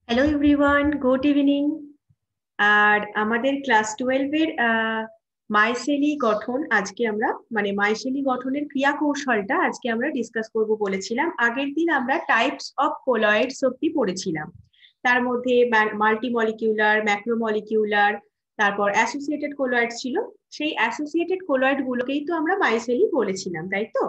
Hello everyone, good evening. আর আমাদের class 12 এর মাইসেলি গঠন আজকে আমরা মাইসেলি গঠনের ক্রিয়া কৌশলটা আজকে আমরা ডিসকাস করব বলেছিলাম। আগের দিন আমরা টাইপস অফ কোলয়েডস অব্দি পড়েছিলাম। তার মধ্যে মাল্টি মলিকিউলার, ম্যাক্রোমলিকিউলার, তারপর অ্যাসোসিয়েটেড কোলয়েড ছিল। সেই অ্যাসোসিয়েটেড কোলয়েড গুলোকেই তো আমরা মাইসেলি বলেছিলাম, তাই তো?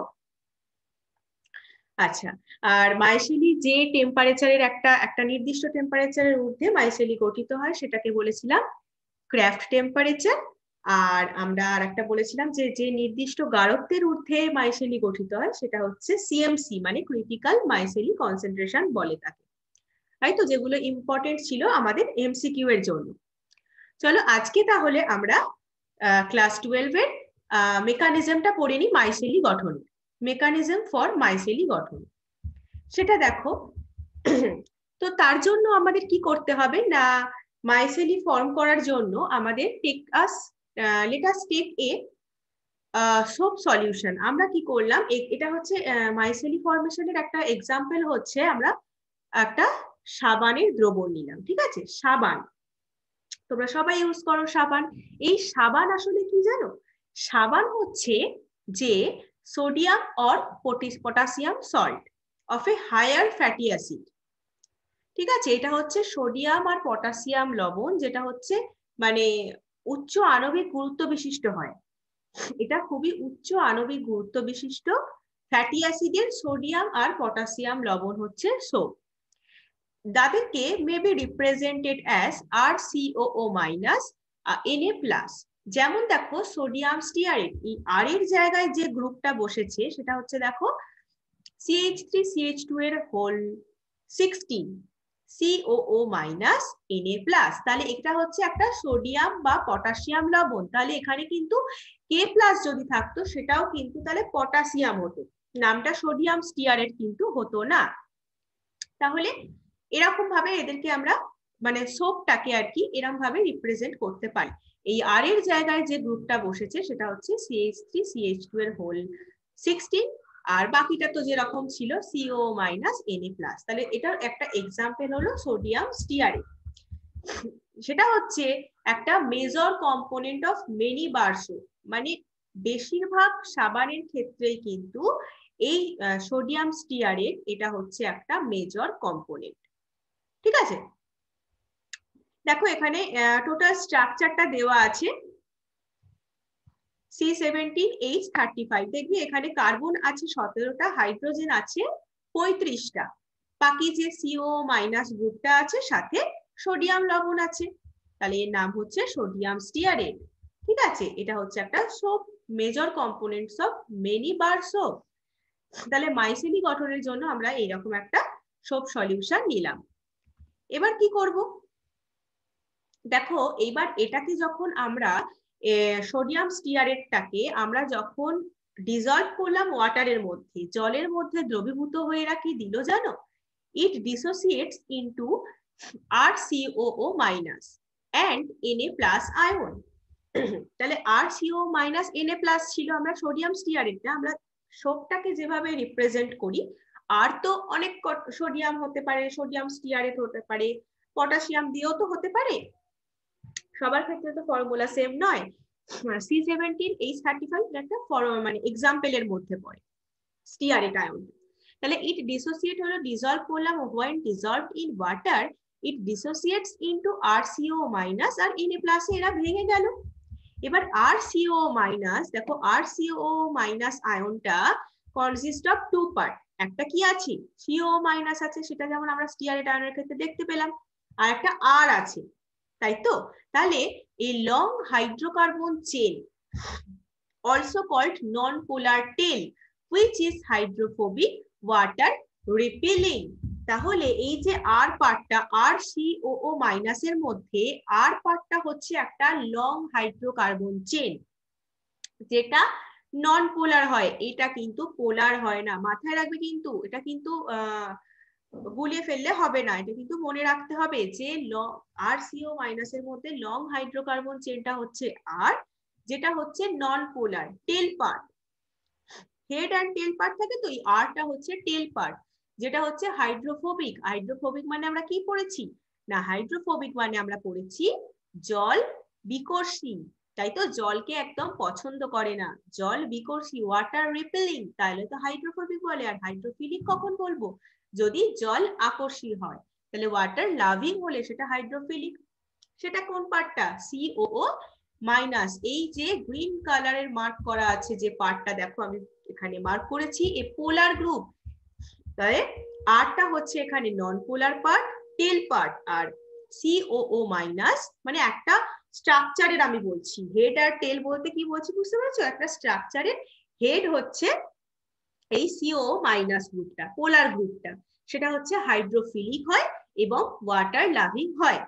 আচ্ছা, আর মাইসেলি যে টেম্পারেচারের একটা একটা নির্দিষ্ট টেম্পারেচারের ঊর্ধ্বে মাইসেলি গঠিত হয় সেটাকে বলেছিলাম ক্র্যাফট টেম্পারেচার। আর আমরা আর একটা বলেছিলাম যে যে নির্দিষ্ট গাঢ়ত্বের ঊর্ধ্বে মাইসেলি গঠিত হয় সেটা হচ্ছে সিএমসি, মানে ক্রিটিক্যাল মাইসেলি কনসেন্ট্রেশন বলে তাকে। তাই তো, যেগুলো ইম্পর্টেন্ট ছিল আমাদের এমসিকিউ এর জন্য। চলো আজকে তাহলে আমরা ক্লাস 12 এর মেকানিজমটা পড়ে নিই মাইসেলি গঠনের। মেকানিজম ফর মাইসেলি গঠন সেটা দেখো। তো তার জন্য আমাদের কি করতে হবে না, মাইসেলি ফর্ম করার জন্য আমাদের let us take a soap solution. আমরা কি করলাম, এটা হচ্ছে মাইসেলি ফর্মেশনের একটা এক্সাম্পল হচ্ছে আমরা একটা সাবানের দ্রবণ নিলাম। ঠিক আছে, সাবান তোমরা সবাই ইউজ করো সাবান। এই সাবান আসলে কি জানো? সাবান হচ্ছে যে sodium or potassium salt of a higher fatty acid. ঠিক আছে, এটা হচ্ছে সোডিয়াম আর পটাশিয়াম লবণ, যেটা হচ্ছে মানে উচ্চ আণবিক গুরুত্ব বিশিষ্ট হয়। এটা খুবই উচ্চ আণবিক গুরুত্ব বিশিষ্ট ফ্যাটি অ্যাসিডের সোডিয়াম আর পটাশিয়াম লবণ হচ্ছে সোপ। তাদেরকে may be represented as RCOO minus Na plus. যেমন দেখো সোডিয়াম স্টিয়ারেট, এই আর এর জায়গায় যে গ্রুপটা বসেছে সেটা হচ্ছে দেখো CH3CH2 এর whole 16 COO minus Na plus. তাহলে এটা হচ্ছে একটা সোডিয়াম বা পটাশিয়াম লবণ। তাহলে এখানে কিন্তু K প্লাস যদি থাকতো সেটাও কিন্তু তাহলে পটাশিয়াম হতো, নামটা সোডিয়াম স্টিয়ারেট কিন্তু হতো না। তাহলে এরকম ভাবে এদেরকে আমরা সোপটাকে আর কি এরকম ভাবে রিপ্রেজেন্ট করতে পারি। এই আর এর জায়গায় যে গ্রুপটা বসেছে সেটা হচ্ছে CH3CH2 এর হোল 16, আর বাকিটা তো যেরকম ছিল CO মাইনাস Na প্লাস। তাহলে এটার একটা এক্সাম্পল হলো সোডিয়াম স্টিয়ারেট। সেটা হচ্ছে একটা major component of many bar soap, মানে বেশিরভাগ সাবানের ক্ষেত্রেই কিন্তু এই সোডিয়াম স্টিয়ারেট এটা হচ্ছে একটা মেজর কম্পোনেন্ট। ঠিক আছে, দেখো এখানে টোটাল স্ট্রাকচারটা দেওয়া আছে C17H35। দেখবি এখানে কার্বন আছে 17টা, হাইড্রোজেন আছে 35টা, বাকি যে CO মাইনাস গ্রুপটা আছে সাথে সোডিয়াম লবণ আছে। তাহলে এর নাম হচ্ছে সোডিয়াম স্টিয়ারেট। ঠিক আছে, এটা হচ্ছে একটা soap, major components of many bar soap. তাহলে মাইসেলি গঠনের জন্য আমরা এইরকম একটা সোপ সলিউশন নিলাম। এবার কি করব দেখো, এইবার এটাকে যখন আমরা সোডিয়াম স্টিয়ারেটটাকে আমরা যখন ডিজলভ করলাম ওয়াটারের মধ্যে, জলের মধ্যে দ্রবীভূত হয়ে এরা কি দিল জানো? It dissociates into RCOO minus and Na plus ion. তাহলে RCOO মাইনাস Na প্লাস ছিল আমরা সোডিয়াম স্টিয়ারেটটা, আমরা সোপটাকে যেভাবে রিপ্রেজেন্ট করি, আর তো অনেক সোডিয়াম হতে পারে, সোডিয়াম স্টিয়ারেট হতে পারে, পটাশিয়াম দিয়েও তো হতে পারে, সবার ক্ষেত্রে তো ফর্মুলা সেম নয়। C17H35 একটা এক্সাম্পলের মধ্যে পড়ে স্টিয়ারেট আয়ন। তাহলে ইট ডিসোসিয়েট হলো, ডিজলভ করলাম, when dissolved in water it dissociates into RCOO minus আর Na প্লাস, এরা ভেঙে গেল। এবার RCOO মাইনাস, দেখো RCOO মাইনাস আয়নটা কনসিস্ট অফ টু পার্ট। একটা কি আছে, CO মাইনাস আছে, সেটা যেমন আমরা স্টিয়ারেট আয়নের ক্ষেত্রে দেখতে পেলাম, আর একটা R আছে, তাই তো? তাহলে এই long hydrocarbon chain also called non-polar tail which is hydrophobic water repelling। তাহলে এই যে আর পার্টটা RCOO মাইনাস এর মধ্যে আর পার্টটা হচ্ছে একটা লং হাইড্রোকার্বন চেন, যেটা নন পোলার হয়, এটা কিন্তু পোলার হয় না। মাথায় রাখবে কিন্তু, এটা কিন্তু গুলিয়ে ফেললে হবে না, এটা কিন্তু মনে রাখতে হবে যে RCO মাইনাস এর মধ্যে লং হাইড্রোকার্বন চেনটা হচ্ছে আর, যেটা হচ্ছে non polar tail part. Head and tail part থাকে, তো এই আরটা হচ্ছে টেল পার্ট, যেটা হচ্ছে হাইড্রোফোবিক। হাইড্রোফোবিক মানে আমরা কি পড়েছি, না হাইড্রোফোবিক মানে আমরা পড়েছি জল বিকর্ষী, তাই তো, জলকে একদম পছন্দ করে না, জল বিকর্ষী, ওয়াটার রিপেলিং, তাহলে তো হাইড্রোফোবিক বলে। আর হাইড্রোফিলিক কখন বলবো? যদি জল আকর্ষী হয়। তাহলে ওয়াটার লাভিং হলে সেটা হাইড্রোফিলিক। সেটা কোন পার্টটা? COO মাইনাস, এই যে গ্রিন কালারের মার্ক করা আছে যে পার্টটা, দেখো আমি এখানে মার্ক করেছি, এ পোলার গ্রুপ, তাহলে আরটা হচ্ছে এখানে নন পোলার পার্ট, টেল পার্ট। আর COO মাইনাস মানে একটা স্ট্রাকচারের, আমি বলছি হেড আর টেল বলতে কি বলছি বুঝতে পারছো? একটা স্ট্রাকচারের হেড হচ্ছে এই COO মাইনাস গ্রুপটা, পোলার গ্রুপটা, সেটা হচ্ছে হাইড্রোফিলিক হয় এবং ওয়াটার লাভিং হয়।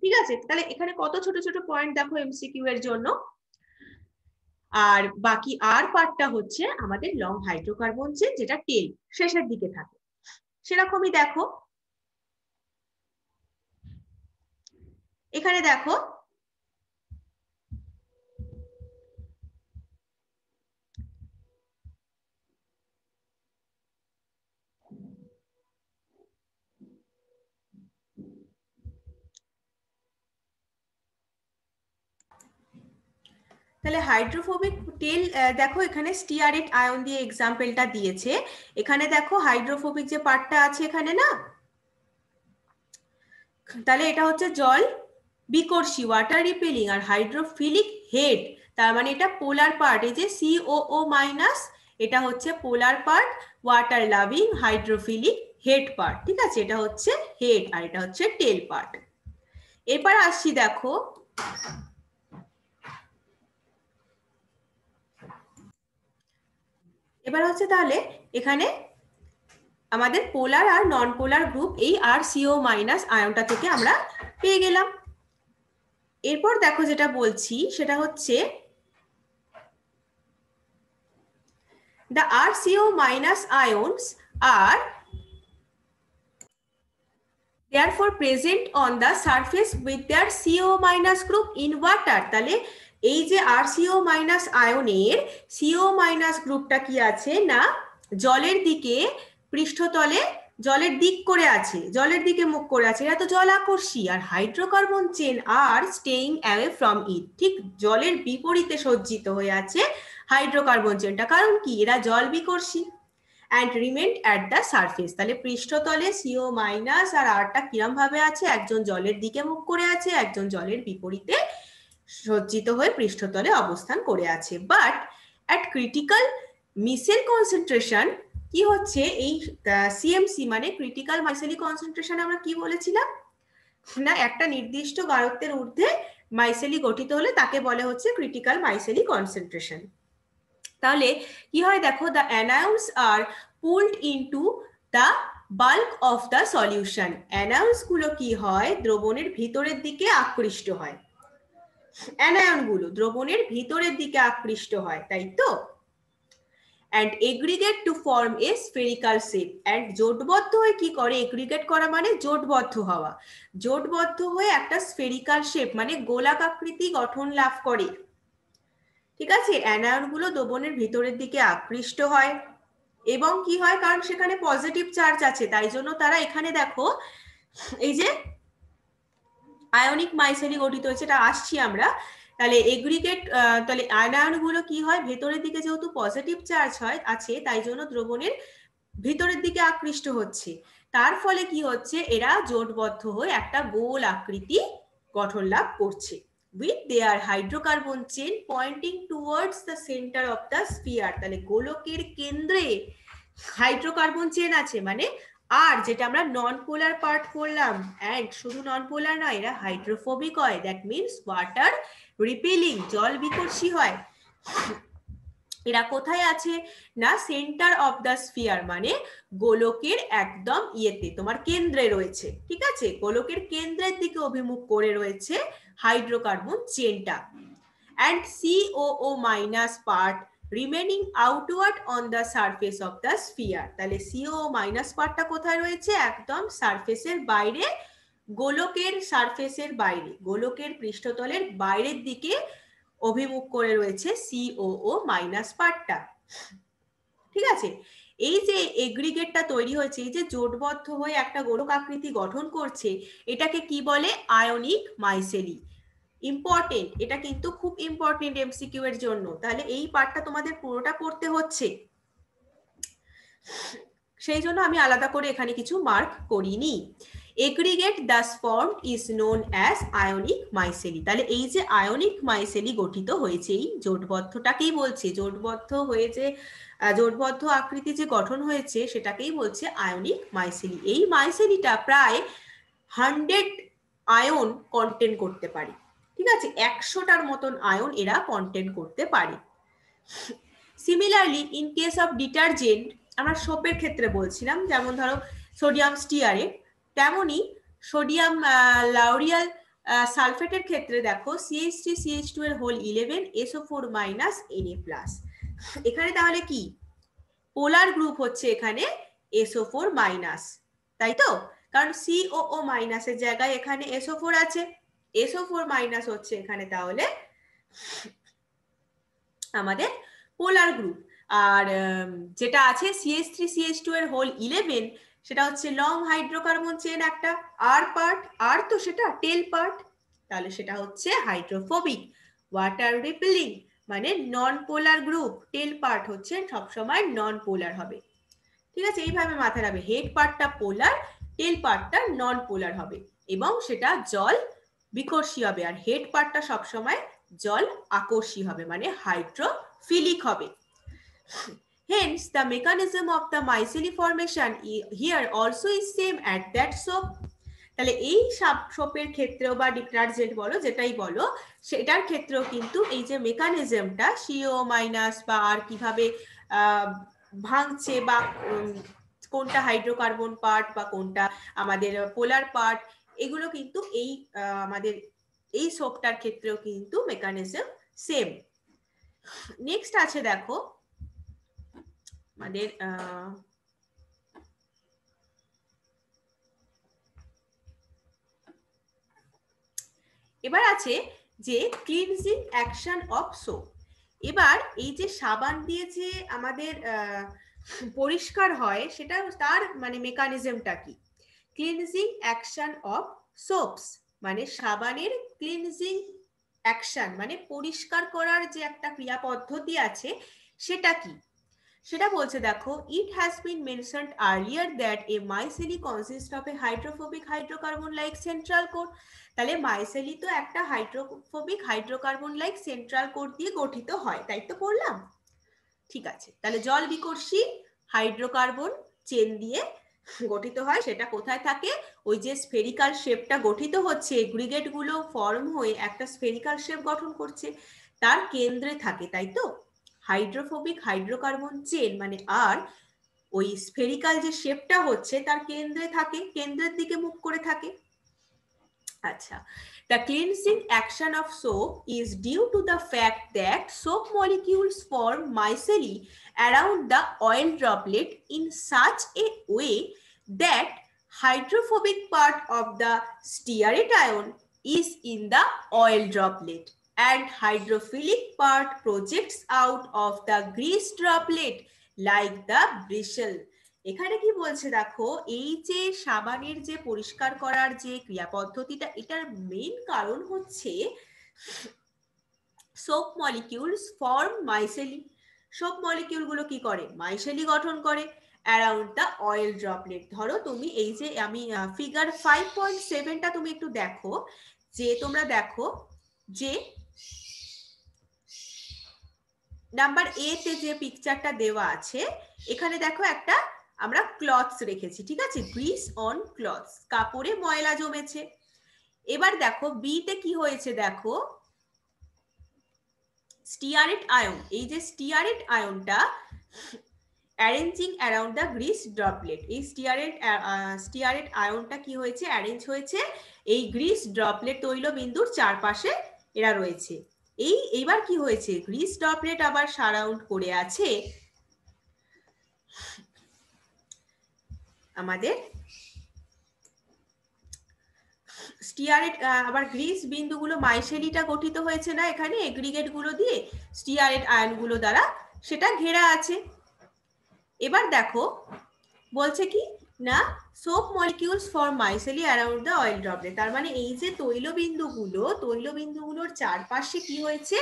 ঠিক আছে, তাহলে এখানে কত ছোট ছোট পয়েন্ট দেখো MCQ এর জন্য। আর বাকি আর পার্টটা হচ্ছে আমাদের লং হাইড্রোকার্বন চেন, যেটা টেল শেষের দিকে থাকে। সেরকমই দেখো এখানে দেখো তাহলে হাইড্রোফোবিক টেল, দেখো এখানে স্টিয়ারেট আয়ন দিয়ে এক্সাম্পলটা দিয়েছে। এখানে দেখো হাইড্রোফোবিক যে পার্টটা আছে এখানে না, তাহলে এটা হচ্ছে জল বিকর্ষী, ওয়াটার রিপেলিং, আর হাইড্রোফিলিক হেড, তার মানে এটা পোলার পার্ট। এই যে COO মাইনাস, এটা হচ্ছে polar part, water loving hydrophilic head part. ঠিক আছে, এটা হচ্ছে হেড আর এটা হচ্ছে টেল পার্ট। এবার আসছি দেখো এবার হচ্ছে তাহলে এখানে আমাদের পোলার আর নন পোলার গ্রুপ এই RCO মাইনাস আয়নটা থেকে আমরা পেয়ে গেলাম। এরপর দেখো যেটা বলছি সেটা হচ্ছে the RCO minus ions are therefore present on the surface with their CO minus group in water। তাহলে এই যে RCO মাইনাস আয়নের CO মাইনাস গ্রুপটা কি আছে না, জলের দিকে পৃষ্ঠতলে জলের দিক করে আছে, জলের দিকে মুখ করে আছে, এটা তো জল আকর্ষী। আর hydrocarbon chain are staying away from it, ঠিক জলের বিপরীতে সজ্জিত হয়ে আছে হাইড্রোকার্বন চেনটা, কারণ কি এরা জল বিকর্ষী। and remained at the surface, তাহলে পৃষ্ঠতলে CO মাইনাস আর আরটা কিরম ভাবে আছে, একজন জলের দিকে মুখ করে আছে, একজন জলের বিপরীতে সজ্জিত হয়ে পৃষ্ঠতলে অবস্থান করে আছে। But at critical micelle concentration কি হচ্ছে, এই CMC মানে ক্রিটিক্যাল মাইসেলি কনসেন্ট্রেশন আমরা কি বলেছিলাম না, একটা নির্দিষ্ট গাঢ়ত্বের ঊর্ধ্বে মাইসেলি গঠিত হলে তাকে বলে হচ্ছে ক্রিটিক্যাল মাইসেলি কনসেন্ট্রেশন। তাহলে কি হয় দেখো, the anions are pulled into the bulk of the solution, anions গুলো কি হয় দ্রবণের ভিতরের দিকে আকৃষ্ট হয়, অ্যানায়ন গুলো দ্রবণের ভিতরের দিকে আকৃষ্ট হয়, তাই তো, and aggregate to form a spherical shape, and জোটবদ্ধ হয়ে কি করে, এগ্রিগেট করা মানে জোটবদ্ধ হওয়া, জোটবদ্ধ হয়ে একটা স্ফেরিক্যাল শেপ মানে গোলাক আকৃতি গঠন লাভ করে। ঠিক আছে, অ্যানায়ন গুলো দ্রবণের ভিতরের দিকে আকৃষ্ট হয় এবং কি হয়, কারণ সেখানে পজিটিভ চার্জ আছে, তাই জন্য তারা এখানে দেখো এই যে আয়নিক মাইসেলি গঠিত হয়েছে, এটা আসছি আমরা। তাহলে এগ্রিগেট, তাহলে আয়নায়ন গুলো কি হয়, ভেতরের দিকে যেহেতু পজিটিভ চার্জ হয় আছে, তাই জন্য দ্রবণের ভিতরের দিকে আকৃষ্ট হচ্ছে, তার ফলে কি হচ্ছে, এরা জোটবদ্ধ হয়ে একটা গোল আকৃতি গঠন লাভ করছে with their hydrocarbon chain pointing towards the center of the sphere। তাহলে গোলকের কেন্দ্রে হাইড্রোকার্বন চেন আছে, মানে আর যেটা আমরা নন পোলার পার্ট করলাম, এন্ড শুধু নন পোলার নয়, এরা হাইড্রোফোবিক হয়, দ্যাট মিনস ওয়াটার রিপেলিং, জল বিকর্ষী হয়। এরা কোথায় আছে না, সেন্টার অফ দ্য স্ফিয়ার মানে গোলকের একদম ইয়েতে, তোমার কেন্দ্রে রয়েছে। ঠিক আছে, গোলকের কেন্দ্রের দিকে অভিমুখ করে রয়েছে হাইড্রোকার্বন চেনটা। and COO minus part remaining outward on the surface of the sphere. তাহলে COO মাইনাস পার্টটা কোথায় রয়েছে, একদম সারফেসের বাইরে, গোলকের সারফেসের বাইরে, গোলকের পৃষ্ঠতলের বাইরের দিকে অভিমুখ করে রয়েছে COO মাইনাস পার্টটা। ঠিক আছে, এই যে এগ্রিগেটটা তৈরি হয়েছে, এই যে জোটবদ্ধ হয়ে একটা গোলক আকৃতি গঠন করছে, এটাকে কি বলে? আয়নিক মাইসেলি। ইম্পর্টেন্ট, এটা কিন্তু খুব ইম্পর্টেন্ট এমসিকিউ এর জন্য। তাহলে এই পার্টটা তোমাদের পুরোটা পড়তে হচ্ছে, সেই জন্য আমি আলাদা করে এখানে কিছু মার্ক করিনি। Aggregate thus formed is known as ionic miceli। তাহলে এই যে আয়নিক মাইসেলি গঠিত হয়েছে, এই জোটবদ্ধটাকেই বলছে, জোটবদ্ধ হয়েছে, জোটবদ্ধ আকৃতি যে গঠন হয়েছে সেটাকেই বলছে আয়নিক মাইসেলি। এই মাইসেলিটা প্রায় 100 আয়ন কন্টেন করতে পারে, ঠিক আছে? 100টার মতন আয়ন এরা কন্টেন করতে পারে। Similarly in case of detergent, আমরা সোপের ক্ষেত্রে বলছিলাম, যেমন ধরো সোডিয়াম স্টিয়ারেট, তেমনি সোডিয়াম লাউরিয়াল সালফেটের ক্ষেত্রে দেখো CH3CH2 এর হোল 11 SO4 মাইনাস Na+। এখানে তাহলে কি পোলার গ্রুপ হচ্ছে এখানে SO4 মাইনাস, তাই তো? কারণ COO মাইনাসের জায়গায় এখানে SO4 আছে, SO4 মাইনাস হচ্ছে এখানে তাহলে আমাদের পোলার গ্রুপ। আর যেটা আছে CH3CH2 এর হোল 11, সেটা হচ্ছে লং হাইড্রোকার্বন চেন একটা, আর পার্ট, আর তো সেটা টেল পার্ট, তাহলে সেটা হচ্ছে হাইড্রোফোবিক, ওয়াটার রিপেলিং, মানে নন পোলার গ্রুপ। টেল পার্ট হচ্ছে সবসময় নন পোলার হবে, ঠিক আছে? এইভাবে মাথায় রাখবে, হেড পার্টটা পোলার, টেল পার্টটা নন পোলার হবে, এবং সেটা জল বিকর্ষী হবে। আর হেড পার্টটা সবসময় জল আকর্ষী হবে, মানে হাইড্রোফিলিক হবে। Hence, the mechanism of the micelle formation here also is same at that soap. তাহলে এই সোপের ক্ষেত্রেও বা ডিটারজেন্ট বলো, যেটাই বলো, সেটার ক্ষেত্রেও কিন্তু এই যে মেকানিজমটা CO মাইনাস বা আর কিভাবে ভাঙছে, বা কোনটা হাইড্রোকার্বন পার্ট বা কোনটা আমাদের পোলার পার্ট, এগুলো কিন্তু এই আমাদের এই সোপটার ক্ষেত্রেও কিন্তু মেকানিজম সেম। নেক্সট আছে দেখো আমাদের এবার আছে যে ক্লিনজিং অ্যাকশন অফ সোপ। এবার এই যে সাবান দিয়ে যে আমাদের পরিষ্কার হয়, সেটা তার মানে মেকানিজমটা কি? ক্লিনজিং অ্যাকশন অফ সোপস মানে সাবানের ক্লিনজিং অ্যাকশন, মানে পরিষ্কার করার যে একটা ক্রিয়া পদ্ধতি আছে, সেটা কি? সেটা বলছে দেখো, it has been mentioned earlier that a micelle consist of a hydrophobic hydrocarbon like central core. তাহলে মাইসেলি তো একটা hydrophobic hydrocarbon like central core দিয়ে গঠিত হয়, তাই তো পড়লাম? ঠিক আছে, তাহলে জল বিকর্ষী হাইড্রোকার্বন চেন দিয়ে গঠিত হয়। সেটা কোথায় থাকে? ওই যে স্ফেরিক্যাল শেপটা গঠিত হচ্ছে, এগ্রিগেট গুলো ফর্ম হয়ে একটা স্ফেরিক্যাল শেপ গঠন করছে, তার কেন্দ্রে থাকে, তাই তো? হাইড্রোফোবিক হাইড্রোকার্বন চেন মানে আর ওই স্ফেরিক্যাল যে শেপটা হচ্ছে তার কেন্দ্রে থাকে, কেন্দ্রের দিকে মুখ করে থাকে। আচ্ছা, the cleansing action of soap is due to the fact that soap molecules form micelle around the oil droplet in such a way that hydrophobic part of the stearate ion is in the oil droplet and hydrophilic part projects out of the grease droplet like the bristle. এখানে কি বলছে দেখো, এই যে সাবানের যে পরিষ্কার করার যে ক্রিয়া পদ্ধতিটা, এটার মেইন কারণ হচ্ছে soap molecules form micelle. Soap molecule গুলো কি করে? মাইসেলি গঠন করে অ্যারাউন্ড দ্য অয়েল ড্রপলেট। ধরো তুমি এই যে আমি ফিগার 5.7টা তুমি একটু দেখো, যে তোমরা দেখো যে নাম্বার এ তে যে পিকচারটা দেওয়া আছে, এখানে দেখো একটা আমরা ক্লথস রেখেছি, ঠিক আছে? গ্রিস অন ক্লথস, কাপড়ে ময়লা জমেছে। এবার দেখো বি তে কি হয়েছে, দেখো স্টিয়ারেট আয়ন, এই যে স্টিয়ারেট আয়নটা arranging around the grease droplet, এই স্টিয়ারেট আয়নটা কি হয়েছে? অ্যারেঞ্জ হয়েছে এই গ্রিস ড্রপলেট তৈল বিন্দুর চারপাশে এরা রয়েছে। এইবার কি হয়েছে? গ্রিস ড্রপলেট আবার সারাউন্ড করে আছে আমাদের স্টিয়ারেট, আবার গ্রিস বিন্দুগুলো মাইসেলিটা গঠিত হয়েছে না এখানে এগ্রিগেট গুলো দিয়ে, স্টিয়ারেট আয়নগুলো দ্বারা সেটা ঘেরা আছে। এবার দেখো বলছে কি না soap molecules for micelle around the oil droplet, তার মানে এই যে তৈলবিন্দুগুলোর চারপাশে কি হয়েছে,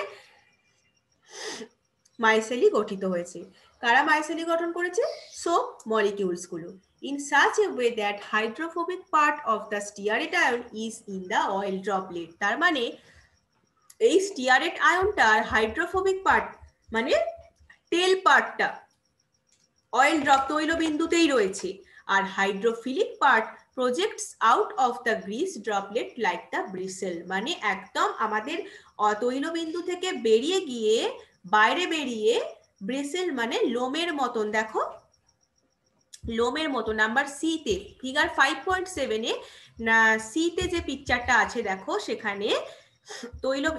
মাইসেলি গঠিত হয়েছে। কারা মাইসেলি গঠন করেছে? সোপ মলিকিউলস গুলো। In such a way that hydrophobic part of the stearate ion is in the oil droplet, তার মানে এই স্টিয়ারেট আয়নটার হাইড্রোফোবিক পার্ট মানে টেল পার্টটা অয়েল ড্রপ তৈলবিন্দুতেই রয়েছে, আর hydrophilic part projects out of the grease droplet like the bristle, মানে একদম আমাদের তৈলবিন্দু থেকে বেরিয়ে গিয়ে বাইরে বেরিয়ে ব্রিসেল মানে লোমের মতন, দেখো লোমের মতো নাম্বার সি তে ফিগার 5.7 না সি তে যে পিকচারটা আছে দেখো সেখানে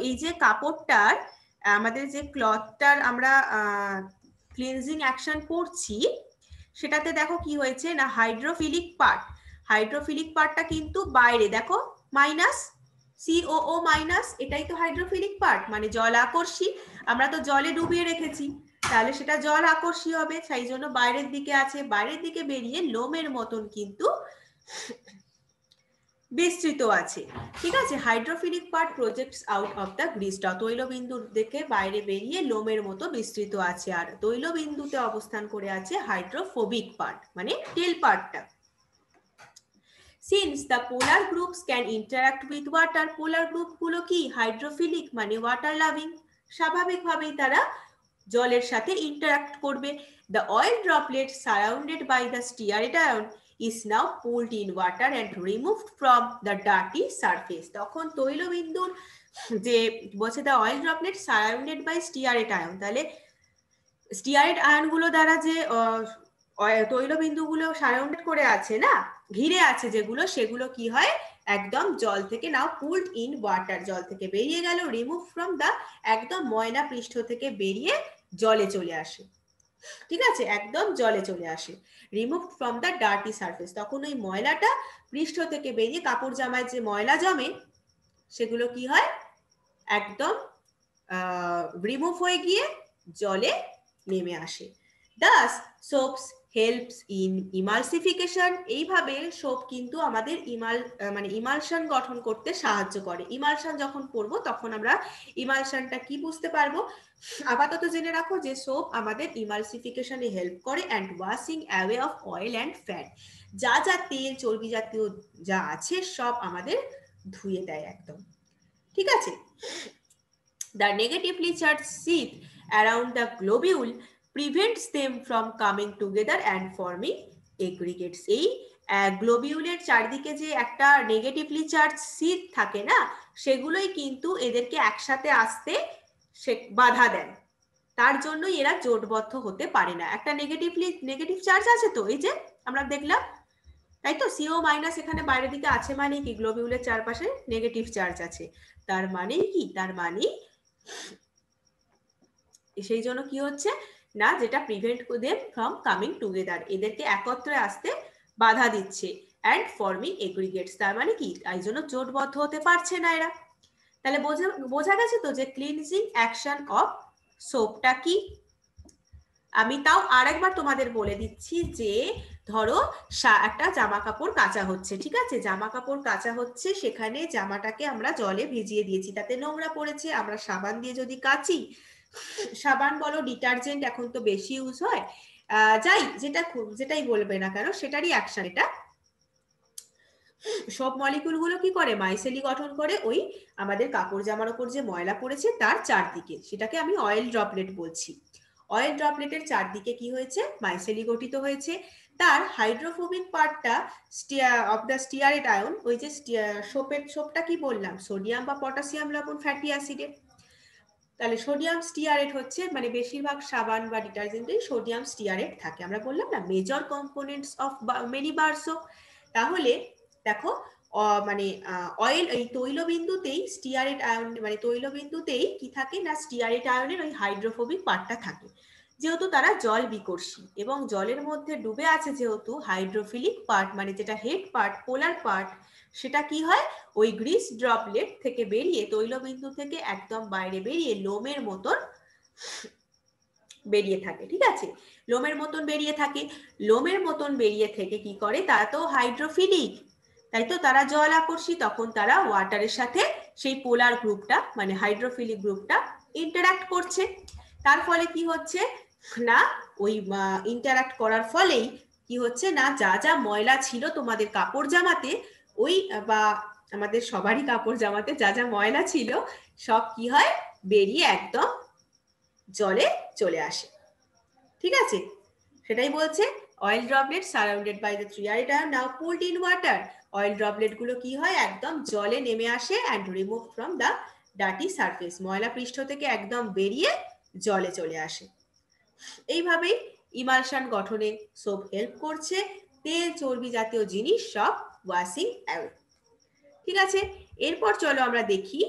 এই যে কাপড়টার আমাদের যে ক্লথটার আমরা ক্লিনজিং অ্যাকশন করছি সেটাতে দেখো কি হয়েছে না হাইড্রোফিলিক পার্টটা কিন্তু বাইরে দেখো মাইনাস COO মাইনাস, এটাই তো হাইড্রোফিলিক পার্ট মানে জল আকর্ষী, আমরা তো জলে ডুবিয়ে রেখেছি তাহলে সেটা জল আকর্ষী হবে, সেই জন্য বাইরের দিকে আছে, বাইরের দিকে বেরিয়ে লোমের মতন কিন্তু বিস্তৃত আছে, ঠিক আছে। Hydrophilic part projects out of the grease drop, তৈলবিন্দুর দিকে বাইরে বেরিয়ে লোমের মতো বিস্তৃত আছে, আর তৈলবিন্দুতে অবস্থান করে আছে হাইড্রোফোবিক পার্ট মানে টেল পার্টটা। Since the polar groups can interact with water, polar group গুলো কি হাইড্রোফিলিক মানে ওয়াটার লাভিং, স্বাভাবিকভাবেই তারা জলের সাথে ইন্টারঅ্যাক্ট করবে। The oil droplet surrounded by the stearate ion is now pulled in water and removed from the dirty surface, তখন তৈলবিন্দুর যে বলছে the oil droplet surrounded by stearate ion, তাহলে স্টিয়ারেট আয়নগুলো দ্বারা যে তৈলবিন্দুগুলো সারাউন্ডেড করে আছে না, ঘিরে আছে যেগুলো, সেগুলো কি হয় একদম জল থেকে নাও পুলড ইন ওয়াটার, জল থেকে বেরিয়ে গেল, রিমুভ ফ্রম দা একদম ময়লা পৃষ্ঠ থেকে বেরিয়ে জলে চলে আসে, ঠিক আছে, একদম জলে চলে আসে, remove from the dirty surface, তখন ওই ময়লাটা পৃষ্ঠ থেকে বেরিয়ে কাপড় জামায় যে ময়লা জমে সেগুলো কি হয় একদম রিমুভ হয়ে গিয়ে জলে নেমে আসে। Thus soaps helps in emulsification, এইভাবে সোপ কিন্তু আমাদের ইমালশন গঠন করতে সাহায্য করে। ইমালশন যখন করব তখন আমরা ইমালশনটা কি বুঝতে পারবো, আপাতত জেনে রাখো যে সোপ আমাদের ইমালসিফিকেশনে হেল্প করে and washing away of oil and fat, যা যা তেল চর্বি জাতীয় যা আছে সব আমাদের ধুয়ে দেয় একদম, ঠিক আছে। The negatively charged sheath around the globule prevents them from coming together and forming aggregates, এই গ্লোবিউলের চারদিকে যে একটা নেগেটিভলি চার্জ শীট থাকে না সেগুলোই কিন্তু এদেরকে একসাথে আসতে বাধা দেয়, তার জন্য এরা জোটবদ্ধ হতে পারে না, একটা নেগেটিভ চার্জ আছে তো এই যে আমরা দেখলাম তাই তো CO মাইনাস এখানে বাইরের দিকে আছে মানে কি গ্লোবিউলের চারপাশে নেগেটিভ চার্জ আছে, তার মানে কি তার মানে সেই জন্য কি হচ্ছে না যেটা prevent them from coming together, এদেরকে একত্রে আসতে বাধা দিচ্ছে, অ্যান্ড ফর্মিং এগ্রিগেটস, তার মানে কি এই জন্য জোটবদ্ধ হতে পারছে না এরা। তাহলে বোঝা গেছে তো যে ক্লিনজিং অ্যাকশন অফ সোপটা কি। আমি তাও আরেকবার তোমাদের বলে দিচ্ছি যে ধরো একটা জামা কাপড় কাচা হচ্ছে, ঠিক আছে, জামা কাপড় কাচা হচ্ছে, সেখানে জামাটাকে আমরা জলে ভিজিয়ে দিয়েছি, তাতে নোংরা পড়েছে, আমরা সাবান দিয়ে যদি কাচি, সাবান বলো ডিটারজেন্ট এখন তো বেশি ইউজ হয়, যেটাই বলবে না কেন সেটারই অ্যাকশন এটা, সব মলিকুল গুলো কি করে মাইসেলি গঠন করে ওই আমাদের কাপড় জামার উপর যে ময়লা পড়েছে তার চারদিকে, সেটাকে আমি অয়েল ড্রপলেট বলছি। অয়েল ড্রপলেটের চারদিকে কি হয়েছে মাইসেলি গঠিত হয়েছে, তার হাইড্রোফোবিক পার্টটা অফ দ্য স্টিয়ারেট আয়ন, ওই যে সোপটা কি বললাম সোডিয়াম বা পটাশিয়াম লবণ ফ্যাটি অ্যাসিডের, তাহলে সোডিয়াম স্টিয়ারেট হচ্ছে মানে বেশিরভাগ সাবান বা ডিটারজেন্টে সোডিয়াম স্টিয়ারেট থাকে, আমরা বললাম না major components of many bar soap, তাহলে দেখো মানে অয়েল এই তৈলবিন্দুতেই স্টিয়ারেট আয়ন মানে তৈলবিন্দুতেই কি থাকে না স্টিয়ারেট আয়নের ওই হাইড্রোফোবিক পার্টটা থাকে, যেহেতু তারা জল বিকর্ষী এবং জলের মধ্যে ডুবে আছে যেহেতু হাইড্রোফিলিক পার্ট মানে যেটা হেড পার্ট পোলার পার্ট, সেটা কি হয় ওই গ্রিস ড্রপলেট থেকে বেরিয়ে তৈলবিন্দু থেকে একদম বাইরে বেরিয়ে লোমের মতন বেরিয়ে থাকে, ঠিক আছে, লোমের মতন বেরিয়ে থাকে। লোমের মতন বেরিয়ে থেকে কি করে, তারা তো হাইড্রোফিলিক, তাই তো, তারা জল আকর্ষী, তখন তারা ওয়াটারের সাথে সেই পোলার গ্রুপটা মানে হাইড্রোফিলিক গ্রুপটা ইন্টারঅ্যাক্ট করছে। তার ফলে কি হচ্ছে না, ওই ইন্টারঅ্যাক্ট করার ফলেই কি হচ্ছে না, যা যা ময়লা ছিল তোমাদের কাপড় জামাতে, ওই বা আমাদের সবারই কাপড় জামাতে যা যা ময়লা ছিল সব কি হয়, বেরিয়ে একদম জলে চলে আসে, ঠিক আছে। সেটাই বলছে oil droplet surrounded by the 3 item now pulled in water. Oil droplet গুলো কি হয়, একদম জলে নেমে আসে and remove from the dirty surface, ময়লা পৃষ্ঠ থেকে একদম বেরিয়ে জলে চলে আসে। এইভাবেই ইমালশন গঠনে সোপ হেল্প করছে, তেল চর্বি জাতীয় জিনিস সব ওয়াশিং অ্যাওয়ে, ঠিক আছে। এরপর চলো আমরা দেখি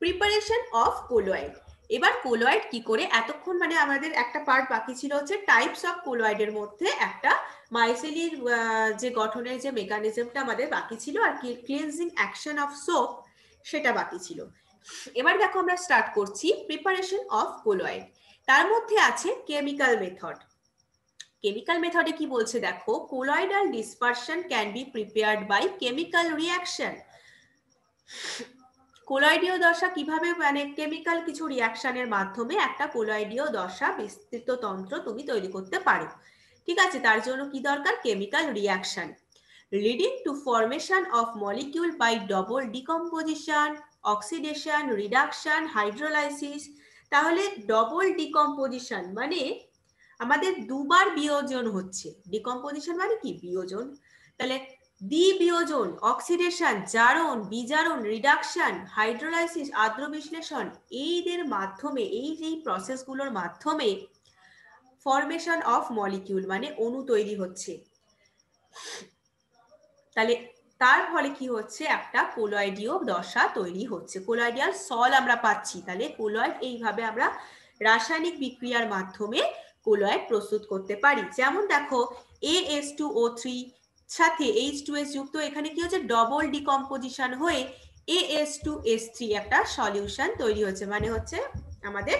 প্রিপারেশন অফ কোলয়েড। এবার কোলয়েড কি করে, এতক্ষণ মানে আমাদের একটা পার্ট বাকি ছিল হচ্ছে টাইপস অফ কোলয়েডের মধ্যে একটা মাইসেলির যে গঠনের যে মেকানিজমটা আমাদের বাকি ছিল, আর ক্লিনজিং অ্যাকশন অফ সোপ সেটা বাকি ছিল। এবার দেখো আমরা স্টার্ট করছি প্রিপারেশন অফ কোলয়েড। তার মধ্যে আছে কেমিক্যাল মেথড। কেমিক্যাল মেথডে কি বলছে দেখো, colloidal dispersion can be prepared by chemical reaction. কোলয়েডীয় দশা কিভাবে, মানে কেমিক্যাল কিছু রিঅ্যাকশনের মাধ্যমে একটা কোলয়েডীয় দশা বিস্তৃত তন্ত্র তুমি তৈরি করতে পারো, ঠিক আছে। তার জন্য কি দরকার, chemical reaction leading to formation of molecule by double decomposition, oxidation, reduction, hydrolysis. তাহলে ডবল ডিকম্পোজিশন মানে আমাদের দুবার বিয়োজন হচ্ছে, ডিকম্পোজিশন মানে কি, বিয়োজন, তাহলে দ্বিবিয়োজন, অক্সিডেশন, জারণ, বিজারণ, রিডাকশন, হাইড্রোলাইসিস, আদ্র বিশ্লেষণ, এইদের মাধ্যমে, এই যে প্রসেসগুলোর মাধ্যমে ফরমেশন অফ মলিকিউল মানে অণু তৈরি হচ্ছে। তাহলে তার ফলে কি হচ্ছে, একটা কোলয়েডীয় দশা তৈরি হচ্ছে, কোলয়েডিয়াল সল আমরা পাচ্ছি। তাহলে কোলয়েড এইভাবে আমরা রাসায়নিক বিক্রিয়ার মাধ্যমে কোলয়েড প্রস্তুত করতে পারি। যেমন দেখো AS2O3 সাথে H2S যুক্ত, এখানে কি হচ্ছে, ডবল ডিকম্পোজিশন হয়ে AS2S3 একটা সলিউশন তৈরি হচ্ছে, মানে হচ্ছে আমাদের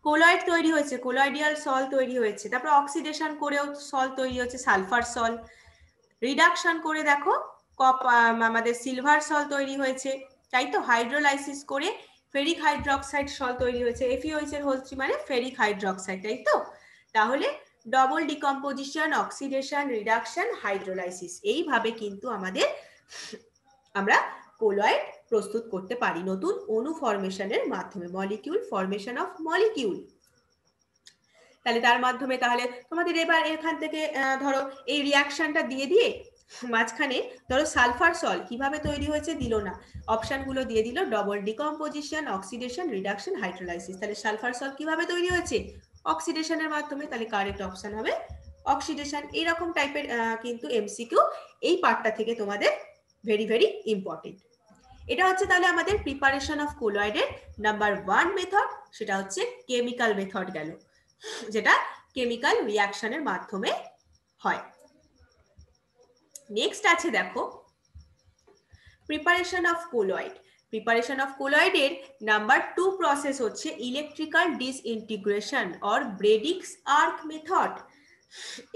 কোলয়েড তৈরি হয়েছে, কোলয়েডিয়াল সল তৈরি হয়েছে। তারপর অক্সিডেশন করেও সল তৈরি হচ্ছে, সালফার সল। রিডাকশন করে দেখো আমাদের সিলভার সল তৈরি হয়েছে, তাই তো। হাইড্রোলাইসিস করে ফেরিক হাইড্রক্সাইড সল তৈরি হয়েছে, FeOH এর হোল 3 মানে ফেরিক হাইড্রক্সাইড, তাই তো। তাহলে double decomposition, oxidation, reduction, hydrolysis, এইভাবে কিন্তু আমাদের আমরা কোলয়েড প্রস্তুত করতে পারি নতুন অণু ফরমেশনের মাধ্যমে, মলিকিউল ফরমেশন অফ মলিকিউল। তাহলে তার মাধ্যমে, তাহলে তোমাদের এবার এখান থেকে ধরো এই রিঅ্যাকশনটা দিয়ে দিয়ে মাঝখানে ধরো সালফার সল কিভাবে তৈরি হয়েছে দিল না, অপশনগুলো দিয়ে দিল double decomposition, oxidation, reduction, hydrolysis. তাহলে সালফার সল কিভাবে তৈরি হয়েছে, অক্সিডেশনের মাধ্যমে, তাহলে কারেক্ট অপশন হবে অক্সিডেশন। এইরকম টাইপের কিন্তু এমসিকিউ এই পার্টটা থেকে তোমাদের ভেরি ভেরি ইম্পর্টেন্ট। এটা হচ্ছে তাহলে আমাদের প্রিপারেশন অফ কোলয়েডের নাম্বার 1 মেথড, সেটা হচ্ছে কেমিক্যাল মেথড গেল, যেটা কেমিক্যাল রিঅ্যাকশনের মাধ্যমে হয়। নেক্সট আছে দেখো preparation of colloid. Preparation of কোলয়েডের নাম্বার 2 প্রসেস হচ্ছে electrical disintegration or Bredig's arc method.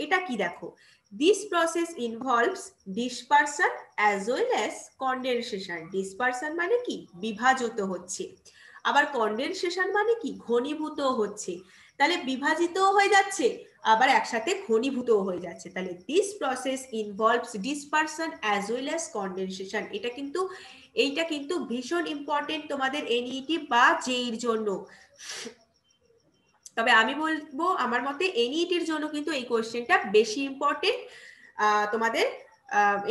এটা কি দেখো, this process involves dispersion as well as condensation. Dispersion মানে কি, বিভাজিত হচ্ছে, আবার কন্ডেনসেশন মানে কি, ঘনীভূত হচ্ছে। তাহলে বিভাজিতও হয়ে যাচ্ছে, আবার একসাথে ঘনীভূতও হয়ে যাচ্ছে। তাহলে this process involves dispersion as well as condensation. এইটা কিন্তু ভীষণ ইম্পর্টেন্ট তোমাদের এনইটি বা জেইর জন্য। তবে আমি বলবো আমার মতে এনইটির জন্য কিন্তু এই কোয়েশ্চেনটা বেশি ইম্পর্টেন্ট তোমাদের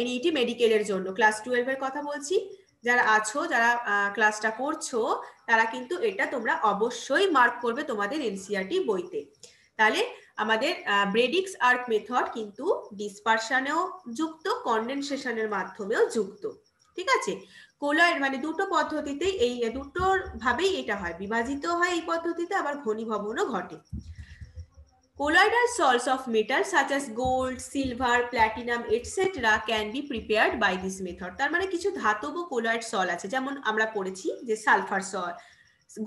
এনইটি মেডিকেলের জন্য। ক্লাস 12 এর কথা বলছি, যারা আছো, যারা ক্লাসটা করছো, তারা কিন্তু এটা তোমরা অবশ্যই মার্ক করবে তোমাদের এনসিইআরটি বইতে। তাহলে আমাদের ব্রেডিক্স আর্ক মেথড কিন্তু ডিসপারশনেও যুক্ত, কন্ডেনসেশনের মাধ্যমেও যুক্ত, ঠিক আছে। কোলয়েড মানে দুটো পদ্ধতিতেই, এই দুটোর ভাবেই এটা হয়, বিভাজিত হয় এই পদ্ধতিতে, আবার ঘনীভবনও ঘটে। Colloidal salts of metals such as gold, silver, platinum, etc. can be prepared by this method. তার মানে কিছু ধাতব কোলয়েড সল আছে, যেমন আমরা পড়েছি যে সালফার সল,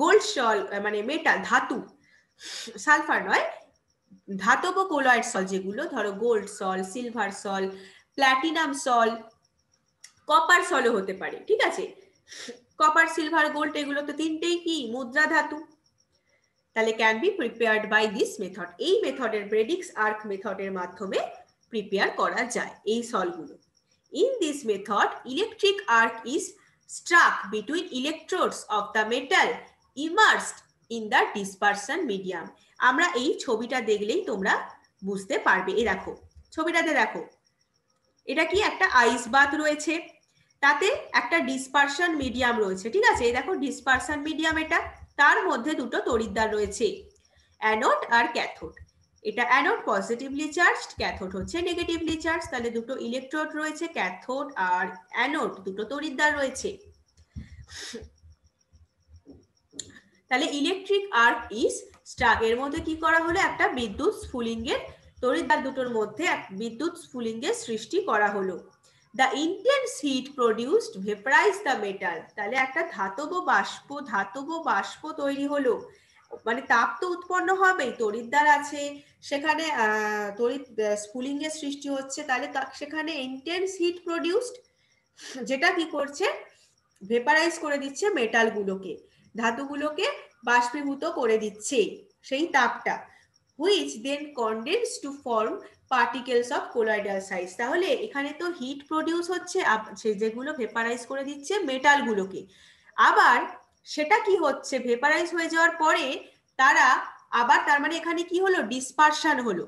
গোল্ড সল মানে মেটাল ধাতু, সালফার নয়, ধাতব কোলয়েড সল যেগুলো, ধরো গোল্ড সল, সিলভার সল, প্ল্যাটিনাম সল, কপার সলও হতে পারে, ঠিক আছে। কপার, সিলভার, গোল্ড এগুলো তো তিনটেই কি মুদ্রা ধাতু। তাহলে can be prepared by this method, এই মেথডের ব্রেডিক্স আর্ক মেথডের মাধ্যমে প্রিপেয়ার করা যায় এই সলগুলো। In this method electric arc is struck between electrodes of the metal immersed in the dispersion medium। আমরা এই ছবিটা দেখলেই তোমরা বুঝতে পারবে। এই দেখো ছবিটাতে, দেখো এটা কি একটা আইস বাথ রয়েছে, তাতে একটা ডিসপারশন মিডিয়াম রয়েছে, ঠিক আছে। এই দেখো ডিসপারশন মিডিয়াম, এটা তার মধ্যে দুটো তড়িৎদ্বার রয়েছে, অ্যানোড আর ক্যাথোড। এটা অ্যানোড পজিটিভলি চার্জড, ক্যাথোড হচ্ছে নেগেটিভলি চার্জ। তাহলে দুটো ইলেকট্রোড রয়েছে, ক্যাথোড আর অ্যানোড, দুটো তড়িৎদ্বার রয়েছে। তাহলে ইলেকট্রিক আর্ক ইজ স্ট্রাক, এর মধ্যে কি করা হলো, একটা বিদ্যুৎ স্ফুলিঙ্গের, তড়িৎদ্বার দুটোর মধ্যে এক বিদ্যুৎ স্ফুলিঙ্গের সৃষ্টি করা হলো। The intense heat produced vaporise the metal, তাহলে একটা ধাতব বাষ্প তৈরি হলো, মানে তাপ তো উৎপন্ন হবেই, তড়িৎদ্বার আছে সেখানে, তড়িৎ স্ফুলিঙ্গের সৃষ্টি হচ্ছে, তাহলে সেখানে ইন্টেন্স হিট প্রডিউসড, যেটা কি করছে, ভেপারাইজ করে দিচ্ছে মেটালগুলোকে, ধাতুগুলোকে বাষ্পীভূত করে দিচ্ছে সেই তাপটা, which then condense to form particles of colloidal size। তাহলে এখানে তো হিট প্রডিউস হচ্ছে, যেগুলো ভেপারাইজ করে দিচ্ছে মেটালগুলোকে, আবার সেটা কি হচ্ছে, ভেপারাইজ হয়ে যাওয়ার পরে তারা আবার, তার মানে এখানে কি হলো, ডিসপারশন হলো।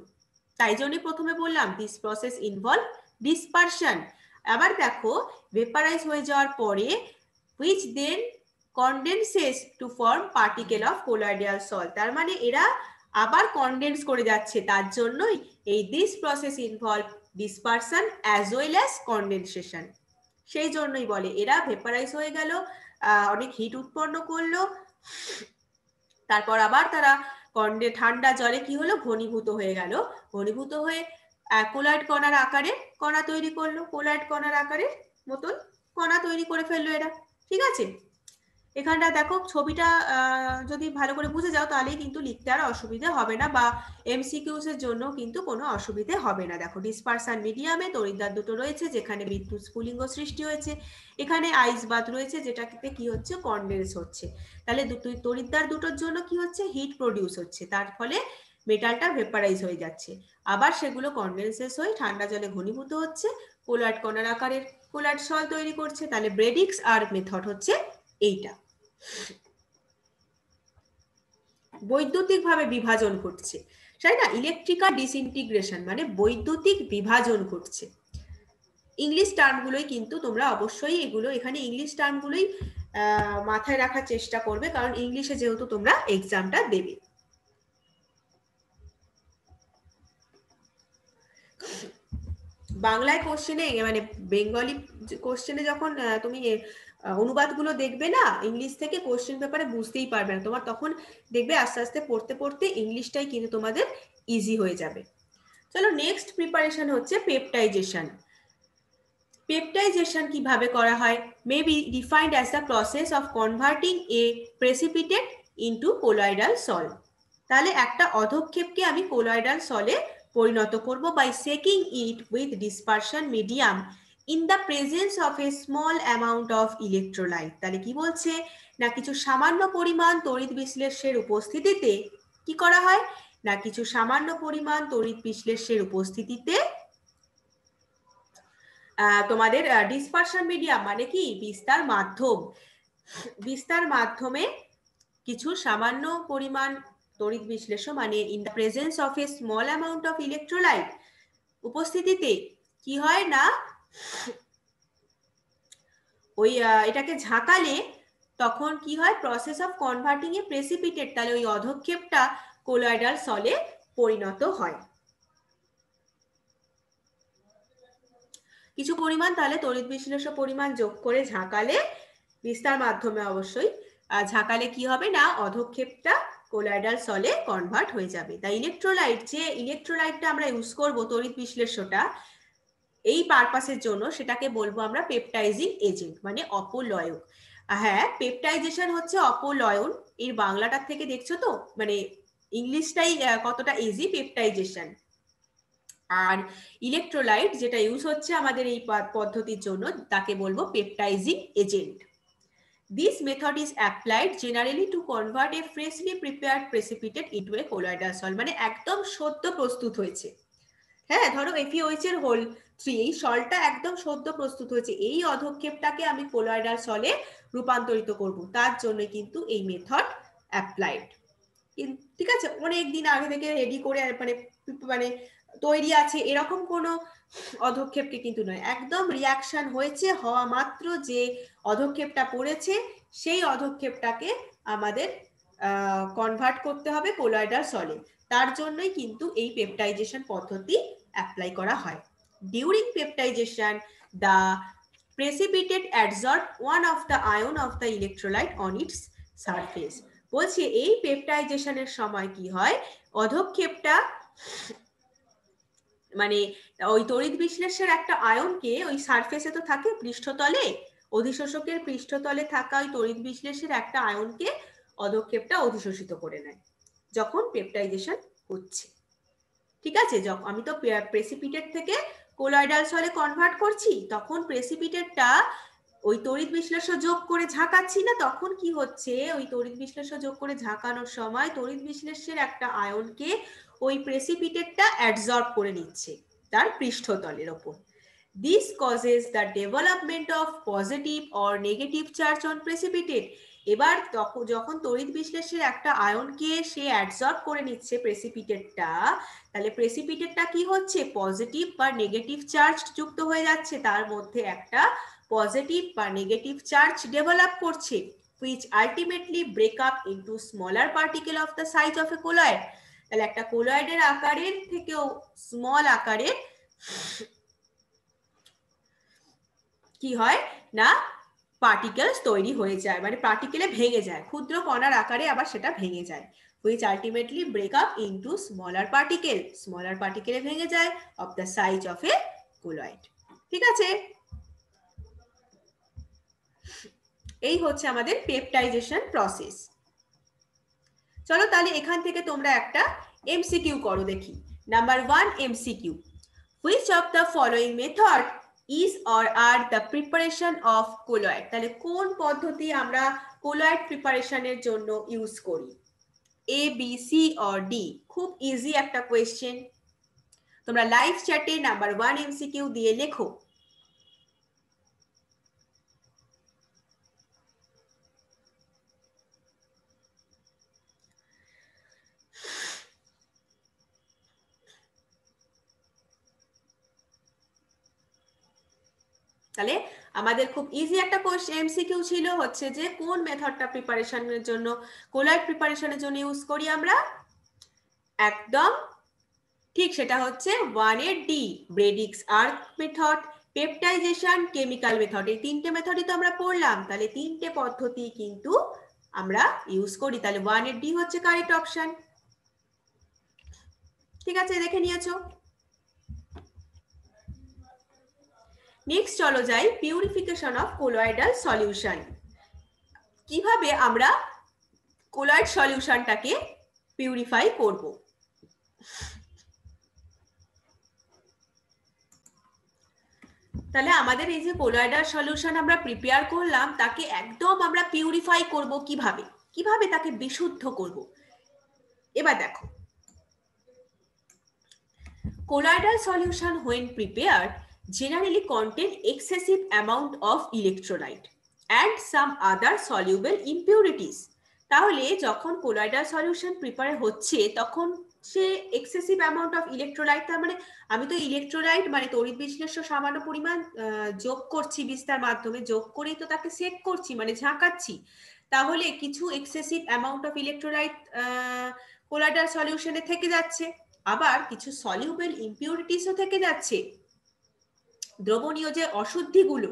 তাই জন্যই প্রথমে বললাম দিস প্রসেস ইনভলভ ডিসপারশন। আবার দেখো ভেপারাইজ হয়ে যাওয়ার পরে which then condenses to form particle of colloidal salt, তার মানে এরা আবার কনডেন্স করে যাচ্ছে, তার জন্যই এই this process involve dispersion as well as condensation. সেই জন্যই বলে এরা ভেপারাইজ হয়ে গেল, অনেক হিট উৎপন্ন করলো, তারপর আবার তারা ঠান্ডা জলে কি হলো, ঘনীভূত হয়ে গেল, ঘনীভূত হয়ে কোলয়েড কণার আকারে কণা তৈরি করলো, কোলয়েড কণার আকারে মতন কণা তৈরি করে ফেললো এরা, ঠিক আছে। এখানটা দেখো ছবিটা যদি ভালো করে বুঝে যাও তাহলেই কিন্তু লিখতে আর অসুবিধে হবে না, বা এমসিকিউস এর জন্য কিন্তু কোনো অসুবিধে হবে না। দেখো ডিসপারশন মিডিয়ামে তড়িৎদ্বার দুটো রয়েছে, যেখানে বিদ্যুৎ স্ফুলিঙ্গ সৃষ্টি হয়েছে, এখানে আইস বাথ রয়েছে, যেটাতে কি হচ্ছে, কনডেন্স হচ্ছে। তাহলে তড়িৎদ্বার দুটোর জন্য কি হচ্ছে, হিট প্রডিউস হচ্ছে, তার ফলে মেটালটা ভেপারাইজ হয়ে যাচ্ছে, আবার সেগুলো কনডেন্সেস হয়ে ঠান্ডা জলে ঘনীভূত হচ্ছে, কোলয়েড কণার আকারের কোলয়েড সল তৈরি করছে। তাহলে ব্রেডিক্স আর্ক মেথড হচ্ছে এইটা। বৈদ্যুতিক ভাবে বিভাজন ঘটছে, তাই না, ইলেকট্রিক্যাল ডিসইন্টিগ্রেশন মানে বৈদ্যুতিক বিভাজন ঘটছে। ইংলিশ টার্মগুলোই কিন্তু তোমরা অবশ্যই এগুলো, এখানে ইংলিশ টার্মগুলোই মাথায় রাখার চেষ্টা করবে, কারণ ইংলিশে যেহেতু তোমরা এক্সামটা দেবে। বাংলায় কোশ্চেনে মানে বেঙ্গলি কোশ্চেনে যখন তুমি অনুবাদগুলো দেখবে না ইংলিশ থেকে, কোশ্চেন পেপারে বুঝতেই পারবে না তোমার, তখন দেখবে আস্তে আস্তে পড়তে পড়তে ইংলিশটাই কিন্তু তোমাদের ইজি হয়ে যাবে। চলো নেক্সট প্রিপারেশন হচ্ছে পেপটাইজেশন। পেপটাইজেশন কিভাবে করা হয়, may be defined as the process of converting a precipitate into colloidal sol. তাহলে একটা অধক্ষেপকে আমি কোলয়েডাল সলে পরিণত করব by shaking it with dispersion medium in the presence of a small amount of electrolyte. তাহলে কি বলছে না, কিছু সামান্য পরিমাণ তড়িৎ বিশ্লেষ্যের উপস্থিতিতে কি করা হয় না, কিছু সামান্য পরিমাণ তড়িৎ বিশ্লেষ্যের উপস্থিতিতে তোমাদের ডিসপারশন মিডিয়াম মানে কি বিস্তার মাধ্যম, বিস্তার মাধ্যমে কিছু সামান্য পরিমাণ তড়িৎ বিশ্লেষ্য মানে in the presence of a small amount of electrolyte উপস্থিতিতে কি হয় না, ওই এটাকে ঝাঁকালে তখন কি হয়, process of converting a precipitate, তাহলে ওই অধক্ষেপটা কোলয়েডাল সলে পরিণত হয়। কিছু পরিমাণ তাহলে তড়িৎ বিশ্লেষ্য পরিমাণ যোগ করে ঝাঁকালে, বিস্তার মাধ্যমে অবশ্যই ঝাঁকালে কি হবে না, অধক্ষেপটা কোলয়েডাল সলে কনভার্ট হয়ে যাবে। তাই ইলেকট্রোলাইট, যে ইলেকট্রোলাইটটা আমরা ইউজ করব তড়িৎ বিশ্লেষ্যটা এই পারপাসের জন্য, সেটাকে বলবো আমরা পেপটাইজিং এজেন্ট মানে অপলয়ক। হ্যাঁ, পেপটাইজেশন হচ্ছে অপলয়ন, এর বাংলাটার থেকে দেখছো তো মানে ইংলিশটাই কতটা ইজি, পেপটাইজেশন। আর ইলেকট্রোলাইট যেটা ইউজ হচ্ছে আমাদের এই পদ্ধতির জন্য তাকে বলবো পেপটাইজিং agent. This method is applied generally to convert a freshly prepared precipitate into a colloidal sol, মানে একদম সদ্য প্রস্তুত হয়েছে। হ্যাঁ, ধরো FeOH এর হোল 3, এই সলটা একদম সদ্য প্রস্তুত হয়েছে, এই অধক্ষেপটাকে আমি কোলয়েডাল সলে রূপান্তরিত করব, তার জন্য কিন্তু এই মেথড অ্যাপ্লাইড। ঠিক আছে, অনেক দিন আগে থেকে রেডি করে মানে মানে তৈরি আছে এরকম কোনো অধক্ষেপকে কিন্তু নয়, একদম রিয়াকশন হয়েছে, হওয়া মাত্র যে অধক্ষেপটা পড়েছে সেই অধক্ষেপটাকে আমাদের কনভার্ট করতে হবে কোলয়েডাল সলে, তার জন্যই কিন্তু এই পেপটাইজেশন পদ্ধতি অ্যাপ্লাই করা হয়। During peptization the precipitate adsorb one of the ion of the electrolyte on its surface। বলছি এই পেপটাইজেশনের সময় কি হয়, অধক্ষেপটা মানে ওই তড়িৎ বিশ্লেষের একটা আয়নকে ওই সারফেসে তো থাকে পৃষ্ঠতলে, অধিশোষকের পৃষ্ঠতলে থাকা ওই তড়িৎ বিশ্লেষের একটা আয়নকে অধক্ষেপটা অধিশোষিত করে নেয় যখন পেপটাইজেশন হচ্ছে। ঠিক আছে, যখন আমি তো প্রেসিপিটেট থেকে কোলয়েডাল সলে কনভার্ট করছি, তখন প্রেসিপিটেটটা ওই তড়িৎ বিশ্লেষ্য যোগ করে ঝাঁকাচ্ছি না, তখন কি হচ্ছে ওই তড়িৎ বিশ্লেষ্য যোগ করে ঝাঁকানোর সময় তড়িৎ বিশ্লেষ্যের একটা আয়নকে ওই প্রেসিপিটেটটা অ্যাবজর্ব করে নিচ্ছে তার পৃষ্ঠতলের ওপর। This causes the development of positive or negative charge on precipitate। এবার যখন তড়িৎ বিশ্লেষের একটা আয়নকে সে অ্যাবজর্ব করে নিচ্ছে প্রেসিপিটেটটা, তাহলে প্রেসিপিটেটটা কি হচ্ছে, পজিটিভ বা নেগেটিভ চার্জ যুক্ত হয়ে যাচ্ছে, তার মধ্যে একটা পজিটিভ বা নেগেটিভ চার্জ ডেভেলপ করছে, which ultimately break up into smaller particle of the size of a colloid। তাহলে একটা কোলয়েডের আকারের থেকেও স্মল আকারের কি হয় না পার্টিকেলস তৈরি হয়ে যায়, মানে পার্টিকেলে ভেঙে যায়, ক্ষুদ্র কণার আকারে আবার সেটা ভেঙে যায়, which ultimately break up into smaller particle, smaller particle ভেঙে যায় of the size of a colloid। ঠিক আছে, এই হচ্ছে আমাদের পেপটাইজেশন প্রসেস। চলো তাহলে এখান থেকে তোমরা একটা এমসিকিউ করো দেখি। Number 1 MCQ, which of the following method is or are the preparation of colloid। তাহলে কোন পদ্ধতি আমরা colloid প্রিপারেশনের জন্য ইউজ করি, A, B, C or D। খুব ইজি একটা কোয়েশ্চেন, তোমরা লাইভ চ্যাটে নাম্বার 1 এমসিকিউ দিয়ে লেখো। তাহলে আমাদের খুব ইজি একটা কোশ্চেন এমসিকিউ ছিল হচ্ছে যে কোন মেথডটা প্রিপারেশনের জন্য কোলয়েড প্রিপারেশনের জন্য ইউজ করি আমরা, একদম ঠিক, সেটা হচ্ছে 1 D, Bredig's arc method, peptization, chemical method, এই তিনটে মেথডই তো আমরা পড়লাম, তাহলে তিনটে পদ্ধতি কিন্তু আমরা ইউজ করি, তাহলে 1 ডি হচ্ছে কারেক্ট অপশন। ঠিক আছে, দেখে নিয়েছো। নেক্সট চলো যাই পিউরিফিকেশন অফ কোলয়েডাল সলিউশন, কিভাবে আমরা কোলয়েড সলিউশনটাকে পিউরিফাই করব। তাহলে আমাদের এই যে কোলয়েডাল সলিউশন আমরা প্রিপেয়ার করলাম তাকে একদম আমরা পিউরিফাই করব কিভাবে, কিভাবে তাকে বিশুদ্ধ করব। এবার দেখো, colloidal solution when prepared generally contain excessive amount of electrolyte and some other soluble impurities। তাহলে যখন colloidal solution prepare হচ্ছে তখন সে এক্সেসিভ অ্যামাউন্ট অফ ইলেকট্রোলাইট, তার মানে আমি তো ইলেকট্রোলাইট মানে তড়িৎ বিশ্লেষ্য সামান্য পরিমাণ যোগ করছি, বিস্তার মাধ্যমে যোগ করেই তো তাকে সেট করছি মানে ঝাঁকাচ্ছি, তাহলে কিছু excessive amount of electrolyte colloidal সলিউশনে থেকে যাচ্ছে, আবার কিছু সলিউবল ইমপিউরিটিসও থেকে যাচ্ছে, দ্রবণীয় যে অশুদ্ধিগুলো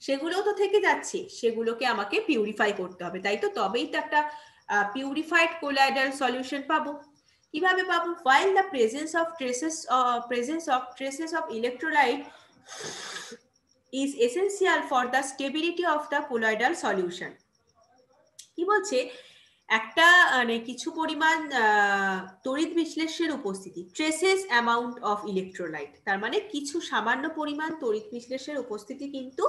সেগুলোও তো থেকে যাচ্ছে, সেগুলোকে আমাকে পিউরিফাই করতে হবে, তাই তো, তবেই তো একটা পিউরিফাইড কোলয়েডাল সলিউশন পাবো। কিভাবে পাবো, while the presence of traces of electrolyte is essential for the stability of the colloidal solution. কি বলছে, একটা মানে কিছু পরিমাণ তড়িৎ বিশ্লেষ্যের উপস্থিতি, ট্রেসেস অ্যামাউন্ট অফ ইলেকট্রোলাইট, তার মানে কিছু সামান্য পরিমাণ তড়িৎ বিশ্লেষ্যের উপস্থিতি কিন্তু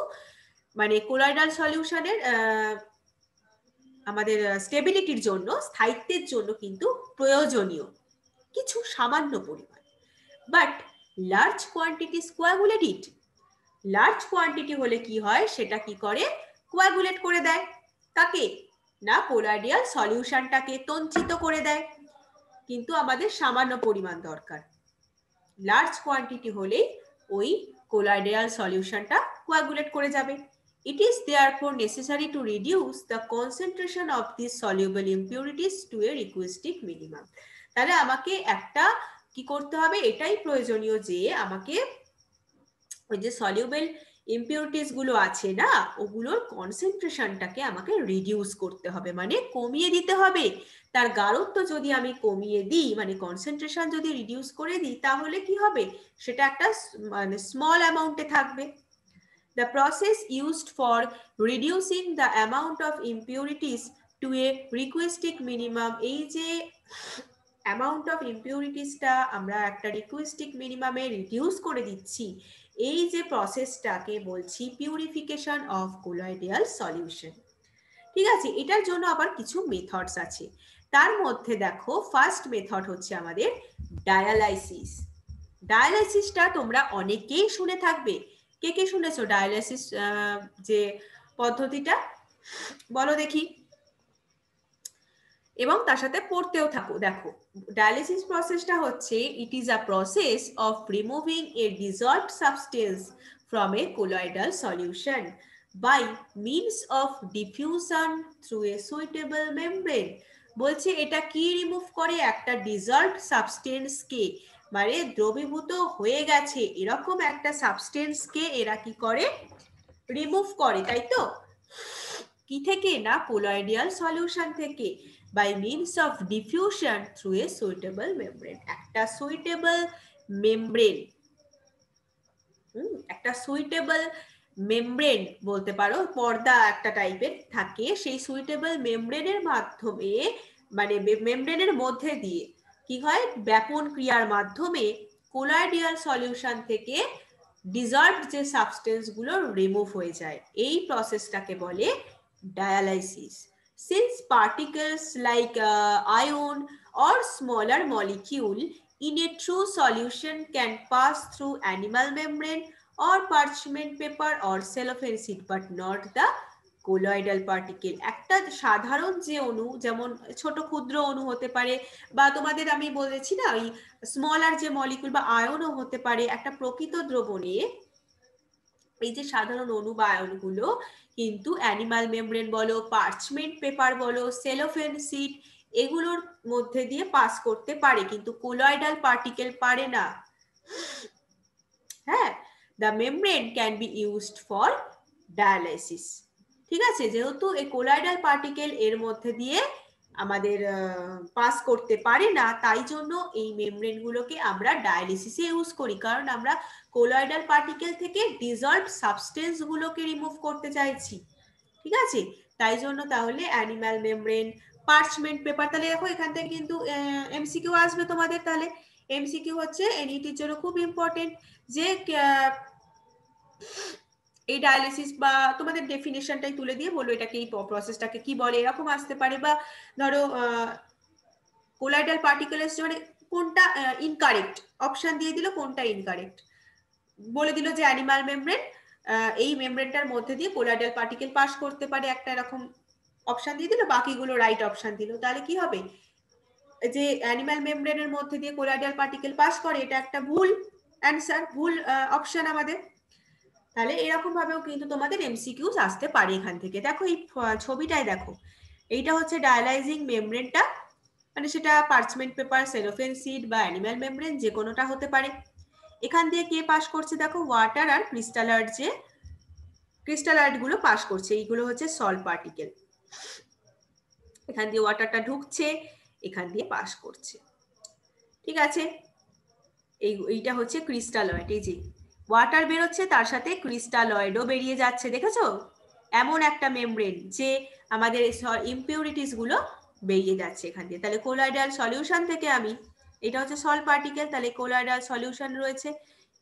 মানে কোলয়েডাল সলিউশনের আমাদের স্টেবিলিটির জন্য, স্থায়িত্বের জন্য কিন্তু প্রয়োজনীয়, কিছু সামান্য পরিমাণ। But large quantities coagulate it, large quantity হলে কি হয়, সেটা কি করে, কোয়াগুলেট করে দেয়, তাকে না কোলয়েডাল সলিউশনটাকে তঞ্চিত করে দেয়, কিন্তু আমাদের সামান্য পরিমাণ দরকার। লার্জ কোয়ান্টিটি হলেই ওই কোলয়েডাল সলিউশনটা কোয়াগুলেট করে যাবে। It is therefore necessary to reduce the concentration of these soluble impurities to a requisite minimum. তাহলে আমাকে একটা কি করতে হবে, এটাই প্রয়োজনীয় যে আমাকে ওই যে সলিউবল ইম্পিউরিটিস গুলো আছে না, ওগুলোর কনসেন্ট্রেশনটাকে আমাকে রিডিউস করতে হবে, মানে কমিয়ে দিতে হবে। তার গাঢ়ত্ব যদি আমি কমিয়ে দিই, মানে কনসেন্ট্রেশন যদি রিডিউস করে দিই, তাহলে কি হবে, সেটা একটা মানে স্মল অ্যামাউন্টে থাকবে। The process used for reducing the amount of impurities to a requisite minimum, এই যে অ্যামাউন্ট অফ ইম্পিউরিটিসটা আমরা একটা রিকোয়েস্টিক মিনিমামে রিডিউস করে দিচ্ছি, এই যে প্রসেসটাকে বলছি পিউরিফিকেশন অফ কোলয়েডাল সলিউশন। ঠিক আছে, এটার জন্য আবার কিছু মেথডস আছে। তার মধ্যে দেখো ফার্স্ট মেথড হচ্ছে আমাদের ডায়ালাইসিস। ডায়ালাইসিসটা তোমরা অনেকেই শুনে থাকবে। কে কে শুনেছো ডায়ালাইসিস যে পদ্ধতিটা, বলো দেখি, এবং তার সাথে পড়তেও থাকো। দেখো, ডায়ালিসিস প্রসেসটা হচ্ছে, it is a process of removing a dissolved substance from a colloidal solution by means of diffusion through a suitable membrane. বলছে এটা কি রিমুভ করে, একটা ডিজলভড সাবস্টেন্সকে, মানে দ্রবীভূত হয়ে গেছে এরকম একটা সাবস্টেন্সকে এরা কি করে, রিমুভ করে, তাই তো। কি থেকে না, কোলয়েডাল সলিউশন থেকে, by means of diffusion through a suitable membrane. একটা সুইটেবল মেমব্রেন, একটা সুইটেবল মেমব্রেন বলতে পারো, পর্দা একটা টাইপের থাকে, সেই সুইটেবল মেমব্রেনের মাধ্যমে, মানে মেমব্রেনের মধ্যে দিয়ে কি হয়, ব্যাপন ক্রিয়ার মাধ্যমে কোলয়েডাল সলিউশন থেকে ডিজলভড যে সাবস্টেন্স গুলো রিমুভ হয়ে যায়, এই প্রসেসটাকে বলে dialysis. Since particles like ion or smaller molecule in a true solution can pass through animal membrane or parchment paper or cellophane sheet but not the colloidal particle, একটা সাধারণ যে অণু, যেমন ছোট ক্ষুদ্র অণু হতে পারে, বা তোমাদের আমি বলেছি না ওই স্মলার যে মলিকুল বা আয়নও হতে পারে, একটা প্রকৃত দ্রবণে এই যে সাধারণ অণু বা আয়নগুলো কিন্তু অ্যানিমাল মেমব্রেন বলো, পার্চমেন্ট পেপার বলো, সেলোফেন শীট, এগুলোর মধ্যে দিয়ে পাস করতে পারে, কিন্তু কোলয়েডাল পার্টিকেল পারে না। হ্যাঁ, the membrane can be used for dialysis. ঠিক আছে, যেহেতু এই কোলয়েডাল পার্টিকেল এর মধ্যে দিয়ে আমাদের পাস করতে পারে না, তাই জন্য এই মেমব্রেন গুলোকে আমরা ডায়ালিসিসে ইউজ করি, কারণ আমরা কোলয়েডাল পার্টিকেল থেকে ডিজলভড সাবস্টেন্স গুলোকে রিমুভ করতে চাইছি। ঠিক আছে, তাই জন্য তাহলে অ্যানিমাল মেমব্রেন, পার্চমেন্ট পেপার। তাহলে দেখো এখান থেকে কিন্তু এমসিকিউ আসবে তোমাদের, তাহলে এমসিকিউ হচ্ছে এনইটির জন্য খুব ইম্পর্টেন্ট, যে এই ডায়ালিসিস বা তোমাদের ডেফিনেশনটাই তুলে দিয়ে বলবো এটাকে, এই প্রসেসটাকে কি বলে, এরকম আসতে পারে। বা ধরো কোলয়েডাল পার্টিকেল এসছে, মানে কোনটা ইনকারেক্ট, অপশন দিয়ে দিল কোনটা ইনকারেক্ট, বলে দিল যে অ্যানিমাল মেমব্রেন, এই মেমব্রেনটার মধ্যে দিয়ে কোলয়েডাল পার্টিকেল পাস করতে পারে, একটা এরকম অপশন দিয়ে দিল, বাকিগুলো রাইট অপশন দিল, তাহলে কি হবে, যে অ্যানিমাল মেমব্রেনের মধ্যে দিয়ে কোলয়েডাল পার্টিকেল পাস করে, এটা একটা ভুল অ্যান্সার, ভুল অপশন আমাদের। তাহলে এরকম ভাবেও কিন্তু তোমাদের এমসিকিউস আসতে পারে এখান থেকে। দেখো এই ছবিটাই দেখো, এইটা হচ্ছে ডায়ালাইজিং মেমব্রেনটা, মানে সেটা পার্চমেন্ট পেপার, সেলোফেন শীট বা অ্যানিমাল মেমব্রেন যে কোনোটা হতে পারে। এখান দিয়ে কে পাস করছে, দেখো ওয়াটার আর ক্রিস্টালয়েড, যে ক্রিস্টালয়েড গুলো পাস করছে, এইগুলো হচ্ছে সল্ট পার্টিকেল, এখান দিয়ে ওয়াটারটা ঢুকছে, এখান দিয়ে পাস করছে। ঠিক আছে, এইটা হচ্ছে ক্রিস্টালয়েড, এই যে ওয়াটার বেরোচ্ছে, তার সাথে ক্রিস্টালয়েডও বেরিয়ে যাচ্ছে, দেখেছো? এমন একটা মেমব্রেন যে আমাদের ইমপিউরিটিস গুলো বেরিয়ে যাচ্ছে এখান দিয়ে। তাহলে কোলয়েডাল সলিউশন থেকে আমি, এটা হচ্ছে সল্ট পার্টিকেল, তাহলে কোলয়েডাল সলিউশন রয়েছে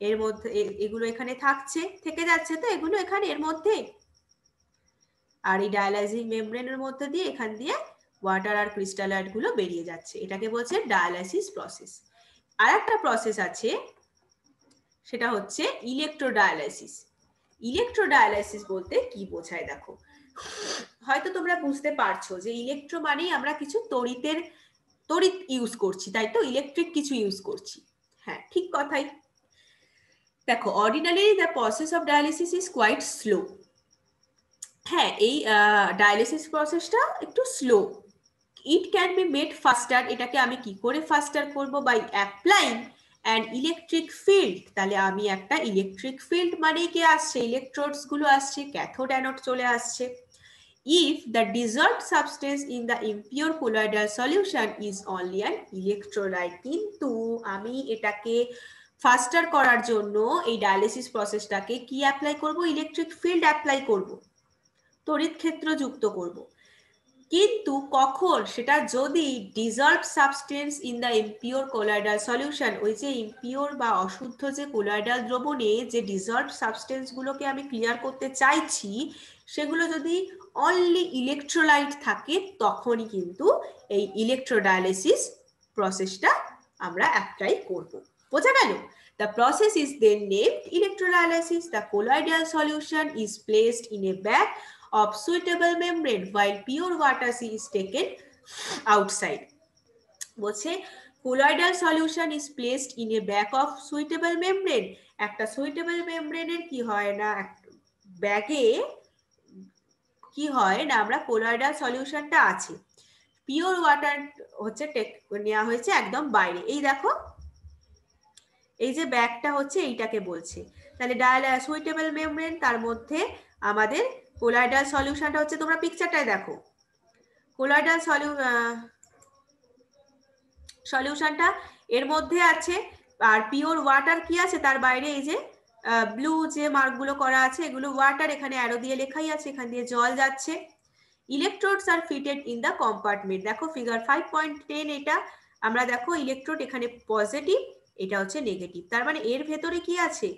এর মধ্যে, এগুলো এখানে থাকছে, থেকে যাচ্ছে তো এগুলো এখানে এর মধ্যে, আর এই ডায়ালাইজিং মেমব্রেনের মধ্যে দিয়ে এখান দিয়ে ওয়াটার আর ক্রিস্টালয়েড গুলো বেরিয়ে যাচ্ছে, এটাকে বলছে ডায়ালাইসিস প্রসেস। আর একটা প্রসেস আছে, সেটা হচ্ছে ইলেকট্রোডায়ালাইসিস। ইলেকট্রোডায়ালাইসিস বলতে কি বোঝায় দেখো, হয়তো তোমরা বুঝতে পারছো যে ইলেকট্রো মানেই আমরা কিছু তড়িৎ ইউজ করছি, তাই তো, ইলেকট্রিক কিছু ইউজ করছি। হ্যাঁ, ঠিক কথাই। দেখো, ordinary the process of dialysis is quite slow. হ্যাঁ, এই ডায়ালিসিস প্রসেসটা একটু slow. It can be made faster, এটাকে আমি কি করে ফাস্টার করব? By applying an electric field. তাহলে আমি একটা ইলেকট্রিক ফিল্ড মানে কি আসছে, ইলেকট্রোডস গুলো আসছে, ক্যাথোড অ্যানোড চলে আসছে। If the dissolved substance in the impure colloidal solution is only an electrolyte, কিন্তু আমি এটাকে ফাস্টার করার জন্য এই ডায়ালিসিস প্রসেসটাকে কি অ্যাপ্লাই করব? ইলেকট্রিক ফিল্ড অ্যাপ্লাই করব, তড়িৎ ক্ষেত্র যুক্ত করব। কিন্তু কখন? সেটা যদি dissolved substance in the impure colloidal solution, ওই যে ইমপিওর বা অশুদ্ধ যে কোলয়েডাল দ্রবণে যে ডিজলভড সাবস্টেন্স গুলোকে আমি ক্লিয়ার করতে চাইছি, সেগুলো যদি অনলি ইলেকট্রোলাইট থাকে, তখনই কিন্তু এই ইলেকট্রোডায়ালিসিস প্রসেসটা আমরা অ্যাপ্লাই করব। বোঝা গেল? The process is then named electrolysis. The colloidal solution is placed in a bag of suitable membrane while pure water is taken outside. বলছে colloidal solution is placed in a bag of suitable membrane. একটা suitable membrane এর কি হয় না, ব্যাগে কি হয় না, আমরা colloidal solutionটা আছে, পিওর ওয়াটার হচ্ছে নেওয়া হয়েছে একদম বাইরে। এই দেখো, এই যে ব্যাগটা হচ্ছে এইটাকে বলছে। তাহলে সুইটেবল মেমব্রেন, তার মধ্যে আমাদের কোলয়েডাল সলিউশনটা হচ্ছে, তোমরা পিকচারটায় দেখো, কোলয়েডাল সলিউশনটা এর মধ্যে আছে, আর পিওর ওয়াটার কি আছে তার বাইরে, এই যে ব্লু যে মার্কগুলো করা আছে এগুলো ওয়াটার, এখানে অ্যারো দিয়ে লেখাই আছে, এখান দিয়ে জল যাচ্ছে। Electrodes are fitted in the compartment. দেখো ফিগার 5.10, এটা আমরা দেখো ইলেকট্রোড এখানে পজিটিভ, এটা হচ্ছে নেগেটিভ, তার মানে এর ভেতরে কি আছে,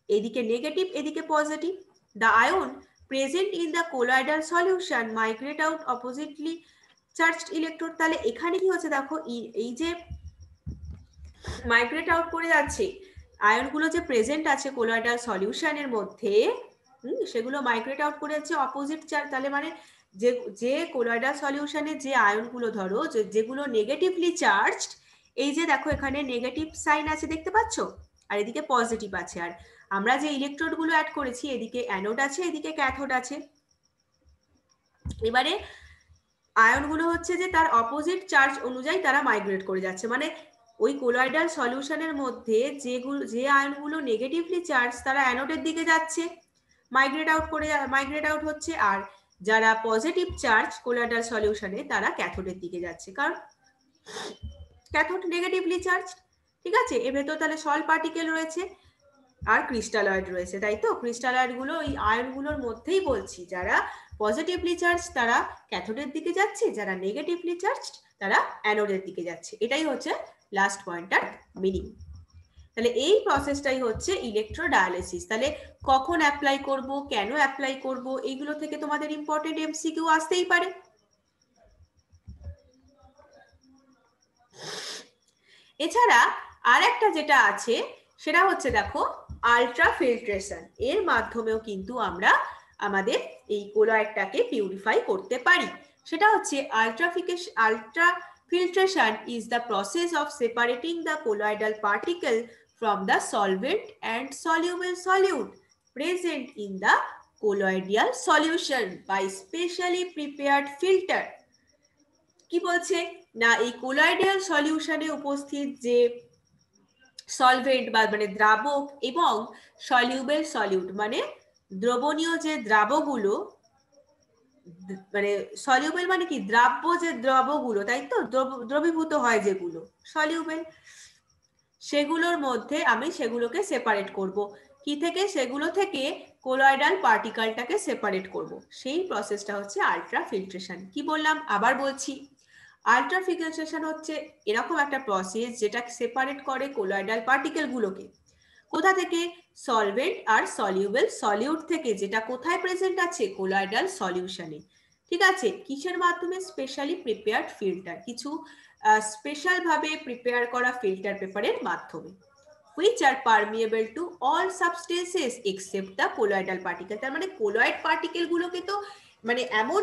এদিকে নেগেটিভ এদিকে positive. The ion present in the colloidal solution migrate out oppositely charged electrode. তাহলে এখানে কি হচ্ছে দেখো, এই যে মাইগ্রেট আউট করে যাচ্ছে আয়নগুলো যে প্রেজেন্ট আছে কোলয়েডাল সলিউশনের মধ্যে, সেগুলো মাইগ্রেট আউট করে যাচ্ছে অপোজিট চার্জ। তাহলে মানে যে কোলয়েডাল সলিউশনে যে আয়নগুলো ধরো যেগুলো নেগেটিভলি চার্জড, এই যে দেখো এখানে নেগেটিভ সাইন আছে দেখতে পাচ্ছ, আর এদিকে পজিটিভ আছে, আর আমরা যে ইলেকট্রোড গুলো অ্যাড করেছি এদিকে অ্যানোড আছে এদিকে ক্যাথোড আছে। এবারে আয়নগুলো হচ্ছে যে তার অপোজিট চার্জ অনুযায়ী তারা মাইগ্রেট করে যাচ্ছে, মানে ওই কোলয়েডাল সলিউশনের মধ্যে যে আয়নগুলো নেগেটিভলি চার্জ তারা অ্যানোডের দিকে যাচ্ছে, মাইগ্রেট আউট হচ্ছে, আর যারা পজিটিভ চার্জ কোলয়েডাল সলিউশনে তারা ক্যাথোডের দিকে যাচ্ছে, কারণ ক্যাথোড নেগেটিভলি চার্জ। ঠিক আছে, এর ভেতর তাহলে সল্ট পার্টিকেল রয়েছে আর ক্রিস্টালয়েড রয়েছে, তাই তো? ক্রিস্টালয়েড গুলো ওই আয়নগুলোর মধ্যেই বলছি, যারা পজিটিভলি চার্জ তারা ক্যাথোডের দিকে যাচ্ছে, যারা নেগেটিভলি চার্জ তারা অ্যানোডের দিকে যাচ্ছে। এটাই হচ্ছে লাস্ট পয়েন্টার মিনিং। তাহলে এই প্রসেসটাই হচ্ছে ইলেকট্রোডায়ালিসিস। তাহলে কখন অ্যাপ্লাই করব, কেন অ্যাপ্লাই করব, এইগুলো থেকে তোমাদের ইম্পর্টেন্ট এমসিকিউ আসতেই পারে। এছাড়া আর একটা যেটা আছে সেটা হচ্ছে দেখো আলট্রা ফিল্ট্রেশন, এর মাধ্যমেও কিন্তু আমরা আমাদের এই কোলয়েডটাকে পিউরিফাই করতে পারি। সেটা হচ্ছে ultra filtration is the process of separating the colloidal particle from the solvent and soluble solute present in the colloidal solution by specially prepared filter। কি বলছে না, এই কোলয়েডাল সলিউশনে উপস্থিত যে সলভেন্ট বা মানে দ্রাবক এবং সলিউবেল সলিউট মানে দ্রবণীয় যে দ্রাবগুলো, মানে সলিউবেল মানে কি, দ্রাব্য যে দ্রবগুলো, তাই তো, দ্রবীভূত হয় যেগুলো, সলিউবেল। সেগুলোর মধ্যে আমি সেগুলোকে সেপারেট করব। কি থেকে? সেগুলো থেকে কোলয়েডাল পার্টিকেলটাকে সেপারেট করব। সেই প্রসেসটা হচ্ছে আলট্রা ফিল্ট্রেশন। কি বললাম? আবার বলছি, আলট্রা ফিল্ট্রেশন হচ্ছে এরকম একটা প্রসেস যেটা সেপারেট করে কোলয়েডাল পার্টিকেলগুলোকে। কোথা থেকে? সলভেন্ট আর সলিউবল সলিউট থেকে, যেটা কোথায় প্রেজেন্ট আছে? কোলয়েডাল সলিউশনে। ঠিক আছে? কিসের মাধ্যমে? স্পেশালি প্রিপেয়ার্ড ফিল্টার, কিছু স্পেশাল ভাবে প্রিপেয়ার করা ফিল্টার পেপারের মাধ্যমে, which are permeable to all substances except the colloidal particle। তার মানে কোলয়েড পার্টিকেল গুলোকে তো মানে এমন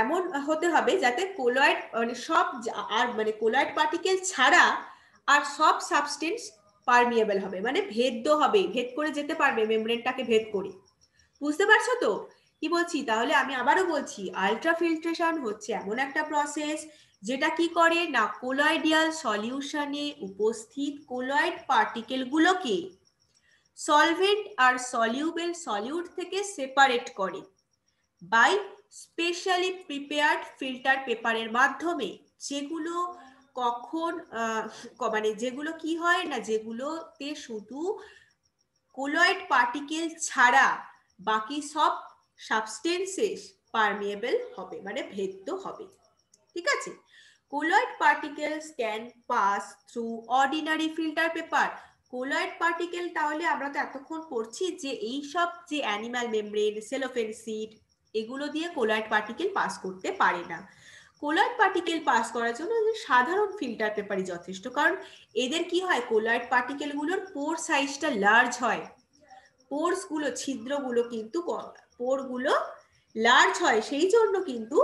এমন হতে হবে যাতে কোলয়েড মানে সব আর মানে কোলয়েড পার্টিকেল ছাড়া আর সব সাবস্টেন্স পারমিয়েবল হবে, মানে ভেদ্য হবে, ভেদ করে যেতে পারবে মেমব্রেনটাকে ভেদ করে। বুঝতে পারছো তো কি বলছি? তাহলে আমি আবারও বলছি, আলট্রা ফিল্ট্রেশন হচ্ছে এমন একটা প্রসেস যেটা কি করে না, কোলয়েডিয়াল সলিউশনে উপস্থিত কোলয়েড পার্টিকেল গুলোকে সলভেন্ট আর সলিউবল সলিউট থেকে সেপারেট করে বাই স্পেশালি প্রিপেয়ার্ড ফিল্টার পেপারের মাধ্যমে, যেগুলো কখন মানে যেগুলো কি হয় না, যেগুলোতে শুধু কোলয়েড পার্টিকেল ছাড়া বাকি সব সাবস্টেন্সেস পারমিয়েবল হবে, মানে ভেদ্য হবে। ঠিক আছে? Colloid particles can pass through ordinary filter paper. Colloid particle, তাহলে আমরা তো এতক্ষণ পড়ছি যে এই সব যে অ্যানিমাল মেমব্রেন, সেলোফেন সিড, এগুলো দিয়ে কোলয়েড পার্টিকেল পাস করতে পারে না। কোলয়েড পার্টিকেল পাস করার জন্য সাধারণ ফিল্টার পেপারই যথেষ্ট, কারণ এদের কি হয়, কোলয়েড পার্টিকেলগুলোর পোর সাইজটা লার্জ হয়, পোরস গুলো, ছিদ্রগুলো কিন্তু পোরগুলো লার্জ হয়, সেই জন্য কিন্তু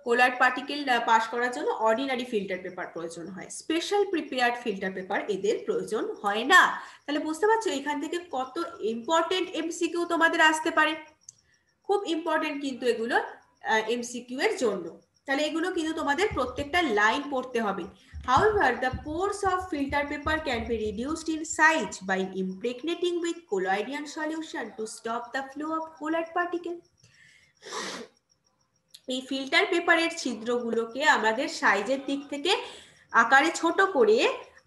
কোলয়েড পার্টিকেল পাস করার জন্য অর্ডিনারি ফিল্টার পেপার প্রয়োজন হয়, স্পেশাল প্রিপেয়ার্ড ফিল্টার পেপার এদের প্রয়োজন হয় না। তাহলে বুঝতে পারছো এখান থেকে কত ইম্পর্টেন্ট এমসিকিউ তোমাদের আসতে পারে, খুব ইম্পর্টেন্ট কিন্তু এগুলো এমসিকিউ এর জন্য। তাহলে এগুলো কিন্তু তোমাদের প্রত্যেকটা লাইন পড়তে হবে। However, the pores of filter paper can be reduced in size by impregnating with colloidal solution to stop the flow of colloid particle। এই ফিল্টার পেপারের ছিদ্রগুলোকে আমাদের সাইজের দিক থেকে আকারে ছোট করে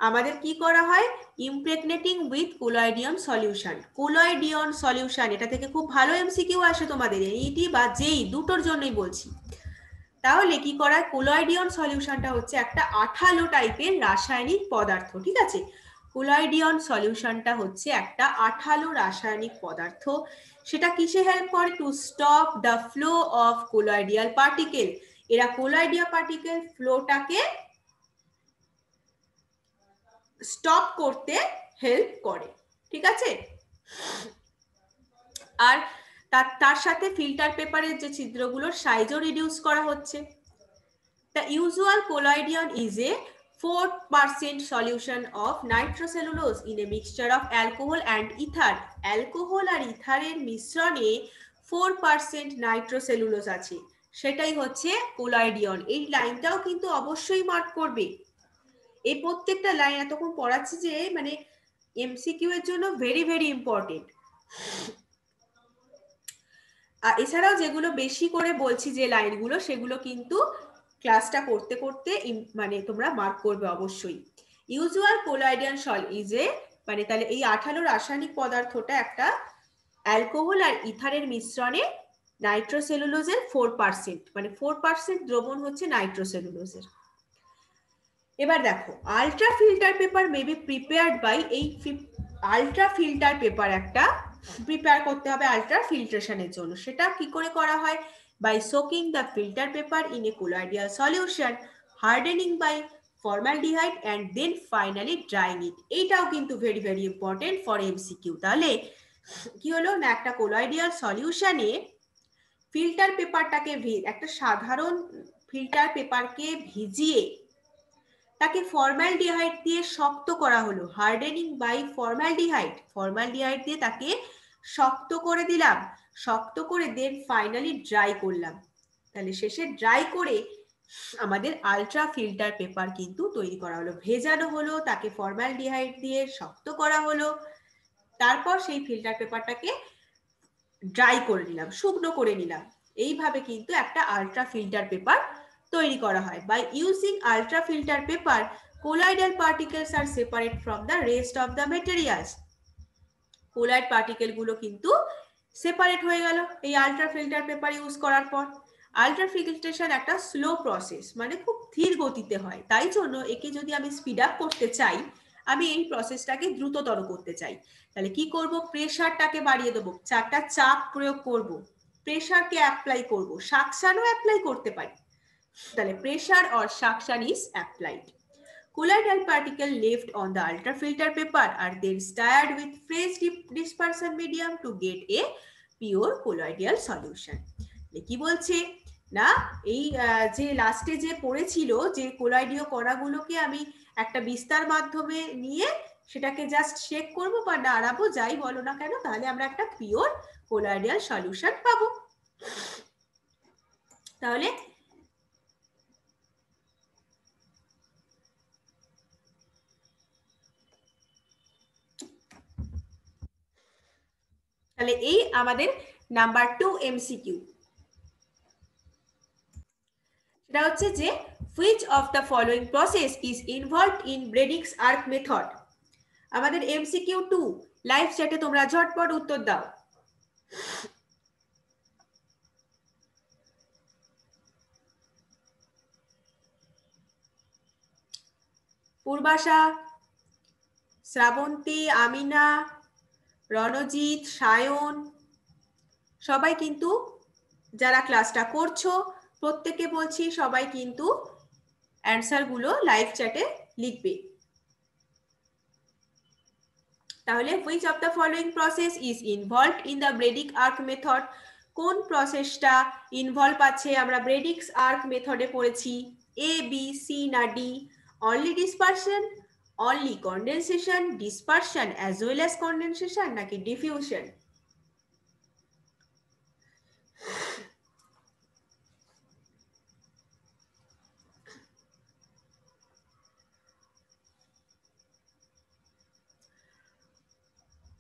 আমাদের কি করা হয়, ইমপ্রেগনেটিং উইথ কোলয়েডিয়াম সলিউশন। কোলয়েডিয়াম সলিউশন, এটা থেকে খুব ভালো এমসিকিউ আসে তোমাদের, এইটি বা যেই দুটোর জন্যই বলছি। তাহলে কি করার, কোলয়েডিয়াম সলিউশনটা হচ্ছে একটা আঠালো টাইপের রাসায়নিক পদার্থ। ঠিক আছে? কোলয়েডিয়াম সলিউশনটা হচ্ছে একটা আঠালো রাসায়নিক পদার্থ। সেটা কিসে হেল্প করে? To stop the flow of colloidal particle. এরা কোলয়েডিয়াল পার্টিকেল ফ্লোটাকে স্টপ করতে হেল্প করে। ঠিক আছে? আর তার সাথে ফিল্টার পেপারের যে ছিদ্রগুলোর সাইজও রিডিউস করা হচ্ছে। The usual collodion is a 4% solution of nitrocellulose in a mixture of alcohol and ether। Alcohol আর ইথারের মিশ্রণে 4% nitrocellulose আছে, সেটাই হচ্ছে কোলয়েডিয়ন। এই লাইনটাও কিন্তু অবশ্যই মার্ক করবে। এই প্রত্যেকটা লাইন এতক্ষণ পড়াচ্ছি যে মানে এমসিকিউ এর জন্য ভেরি ভেরি ইম্পর্টেন্ট। এছাড়াও যেগুলো বেশি করে বলছি যে লাইনগুলো, সেগুলো কিন্তু ক্লাসটা করতে করতে মানে তোমরা মার্ক করবে অবশ্যই। ইউজুয়াল কোলয়েডিয়ান সল ইজ এ, মানে তাহলে এই আঠালো রাসায়নিক পদার্থটা একটা অ্যালকোহল আর ইথারের মিশ্রণে নাইট্রোসেলুলোজের 4%, মানে 4% দ্রবণ হচ্ছে নাইট্রোসেলুলোজের। এবার দেখো, ultra filter paper may be prepared by, এই আলট্রা ফিল্টার পেপার একটা প্রিপেয়ার করতে হবে আলট্রা ফিল্ট্রেশনের জন্য। সেটা কি করে করা হয়? By soaking the filter paper in a colloidal solution, hardening by formaldehyde and then finally drying it. এইটাও কিন্তু very very important for MCQ. তাহলে কি হলো না, একটা কোলয়েডিয়াল সলিউশনে ফিল্টার পেপারটাকে একটা সাধারণ ফিল্টার পেপারকে ভিজিয়ে তাকে ফর্মালডিহাইড দিয়ে শক্ত করা হলো, হার্ডেনিং বাই ফর্মালডিহাইড। ফর্মালডিহাইড দিয়ে তাকে শক্ত করে দিলাম, শক্ত করে দেন ফাইনালি ড্রাই করলাম। তাহলে শেষে ড্রাই করে আমাদের আলট্রা ফিল্টার পেপার কিন্তু তৈরি করা হলো, ভেজানো হলো, তাকে ফর্মালডিহাইড দিয়ে শক্ত করা হলো, তারপর সেই ফিল্টার পেপারটাকে ড্রাই করে নিলাম, শুকনো করে নিলাম। এইভাবে কিন্তু একটা আলট্রা ফিল্টার পেপার তৈরি করা হয়। By using ultra filter paper colloidal particles are separate from the rest of the materials. colloid particle গুলো কিন্তু সেপারেট হয়ে গেল এই আলট্রা ফিল্টার পেপার ইউজ করার পর। আলট্রা ফিল্ট্রেশন একটা স্লো প্রসেস, মানে খুব ধীর গতিতে হয়, তাই জন্য একে যদি আমি স্পিড আপ করতে চাই, আমি এই প্রসেসটাকে দ্রুততর করতে চাই, তাহলে কি করব, প্রেসারটাকে বাড়িয়ে দেবো, চারটা চাপ প্রয়োগ করব, প্রেসারকে অ্যাপ্লাই করব, সাকশনও অ্যাপ্লাই করতে পারি, তাহলে pressure or suction is applied. Colloidal particles left on the ultrafilter paper are then stirred with fresh dispersion medium to get a pure colloidal solution. কি বলছে না, এই যে লাস্টে যে পড়েছিল যে কোলয়েডীয় কণাগুলোকে আমি একটা বিস্তার মাধ্যমে নিয়ে সেটাকে জাস্ট শেক করব বা নাড়াবো, যাই বলো না কেন, তাহলে আমরা একটা পিওর কোলয়েডিয়াল সলিউশন পাবো। তাহলে তাহলে এই আমাদের নাম্বার 2 এমসিকিউ। সেটা হচ্ছে যে which of the following process is involved in Brennig's arc method? আমাদের এমসিকিউ 2, লাইভ চ্যাটে তোমরা ঝটপট উত্তর দাও। পূর্বাশা, শ্রাবন্তী, আমিনা, রণজিৎ, সায়ন, সবাই কিন্তু যারা ক্লাসটা করছো প্রত্যেককে বলছি সবাই কিন্তু অ্যান্সার গুলো লাইভ চ্যাটে লিখবে। তাহলে which of the following process is involved in the Brennig's arc method? কোন প্রসেসটা ইনভলভ আছে? আমরা Brennig's arc মেথডে পড়েছি এ, বি, সি না D? Only dispersion, only condensation, dispersion as well as condensation নাকি ডিফিউশন?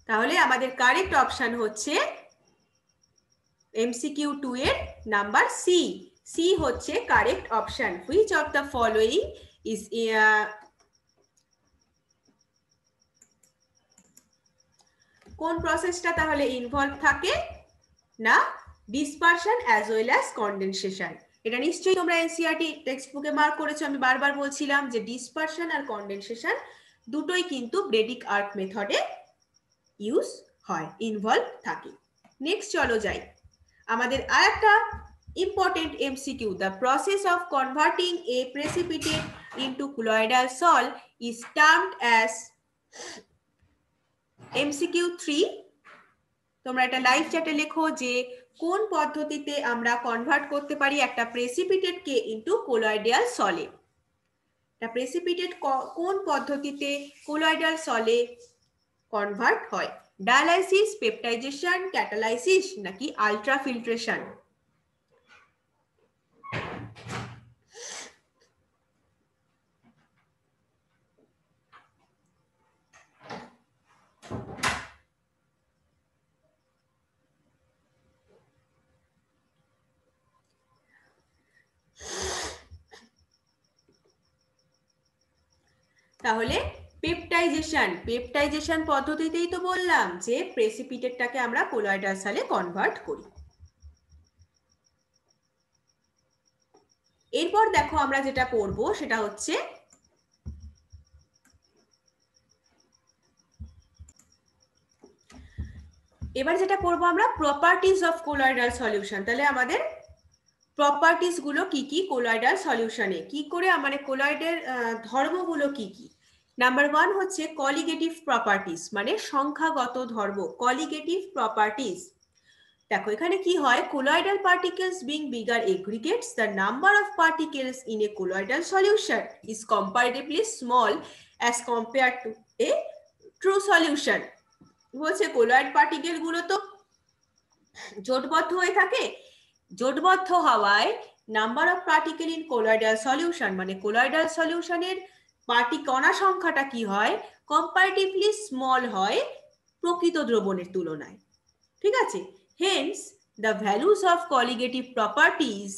তাহলে আমাদের কারেক্ট অপশন হচ্ছে এমসিকিউ 2 এর নাম্বার সি। সি হচ্ছে correct option. Which of the following is কোন প্রসেসটা তাহলে ইনভলভ থাকে না dispersion as well as condensation. এটা নিশ্চয়ই তোমরা এনসিইআরটি টেক্সট বুকে মার্ক করেছো। আমি বারবার বলছিলাম যে ডিসপারশন আর কন্ডেনসেশন দুটোই কিন্তু ব্রেনিক আর্ক মেথডে ইউজ হয়, ইনভলভ থাকে। নেক্সট চলো যাই আমাদের আরেকটা important MCQ. The process of converting a precipitate into colloidal sol is termed as MCQ 3। তোমরা এটা লাইভ চ্যাটে লেখো যে কোন পদ্ধতিতে আমরা কনভার্ট করতে পারি একটা প্রেসিপিটেটকে ইনটু colloidal সলে। একটা প্রেসিপিটেট কোন পদ্ধতিতে colloidal সলে কনভার্ট হয়? ডায়ালাইসিস, পেপটাইজেশন, ক্যাটালাইসিস নাকি আলট্রাফিল্ট্রেশন? তাহলে পেপটাইজেশন, পেপটাইজেশন পদ্ধতিতেই তো বললাম যে প্রেসিপিটেটটাকে আমরা colloidal সলে কনভার্ট করি। এরপর দেখো আমরা যেটা পড়বো সেটা হচ্ছে এবার যেটা পড়বো আমরা প্রপার্টিজ অফ colloidal সলিউশন। তাহলে আমাদের প্রপার্টিজ গুলো কি কি colloidal সলিউশনে, কি করে আমাদের colloidal ধর্মগুলো কি কি? নাম্বার 1 হচ্ছে কলিগেটিভ প্রপার্টিজ, মানে সংখ্যাগত ধর্ম, কলিগেটিভ প্রপার্টিজ। দেখো এখানে কি হয়, colloidal particles being bigger aggregates, the number of particles in a colloidal solution is comparatively small as compared to a true solution। বলছে colloid পার্টিকেল গুলো তো জোটবদ্ধ হয়ে থাকে, জোটবদ্ধ হওয়ায় number of particle in colloidal solution, মানে colloidal সলিউশনের কণা সংখ্যাটা কি হয়, কম্পারেটিভলি স্মল হয় প্রকৃত দ্রবণের তুলনায়। ঠিক আছে, Haynes the values of colligative properties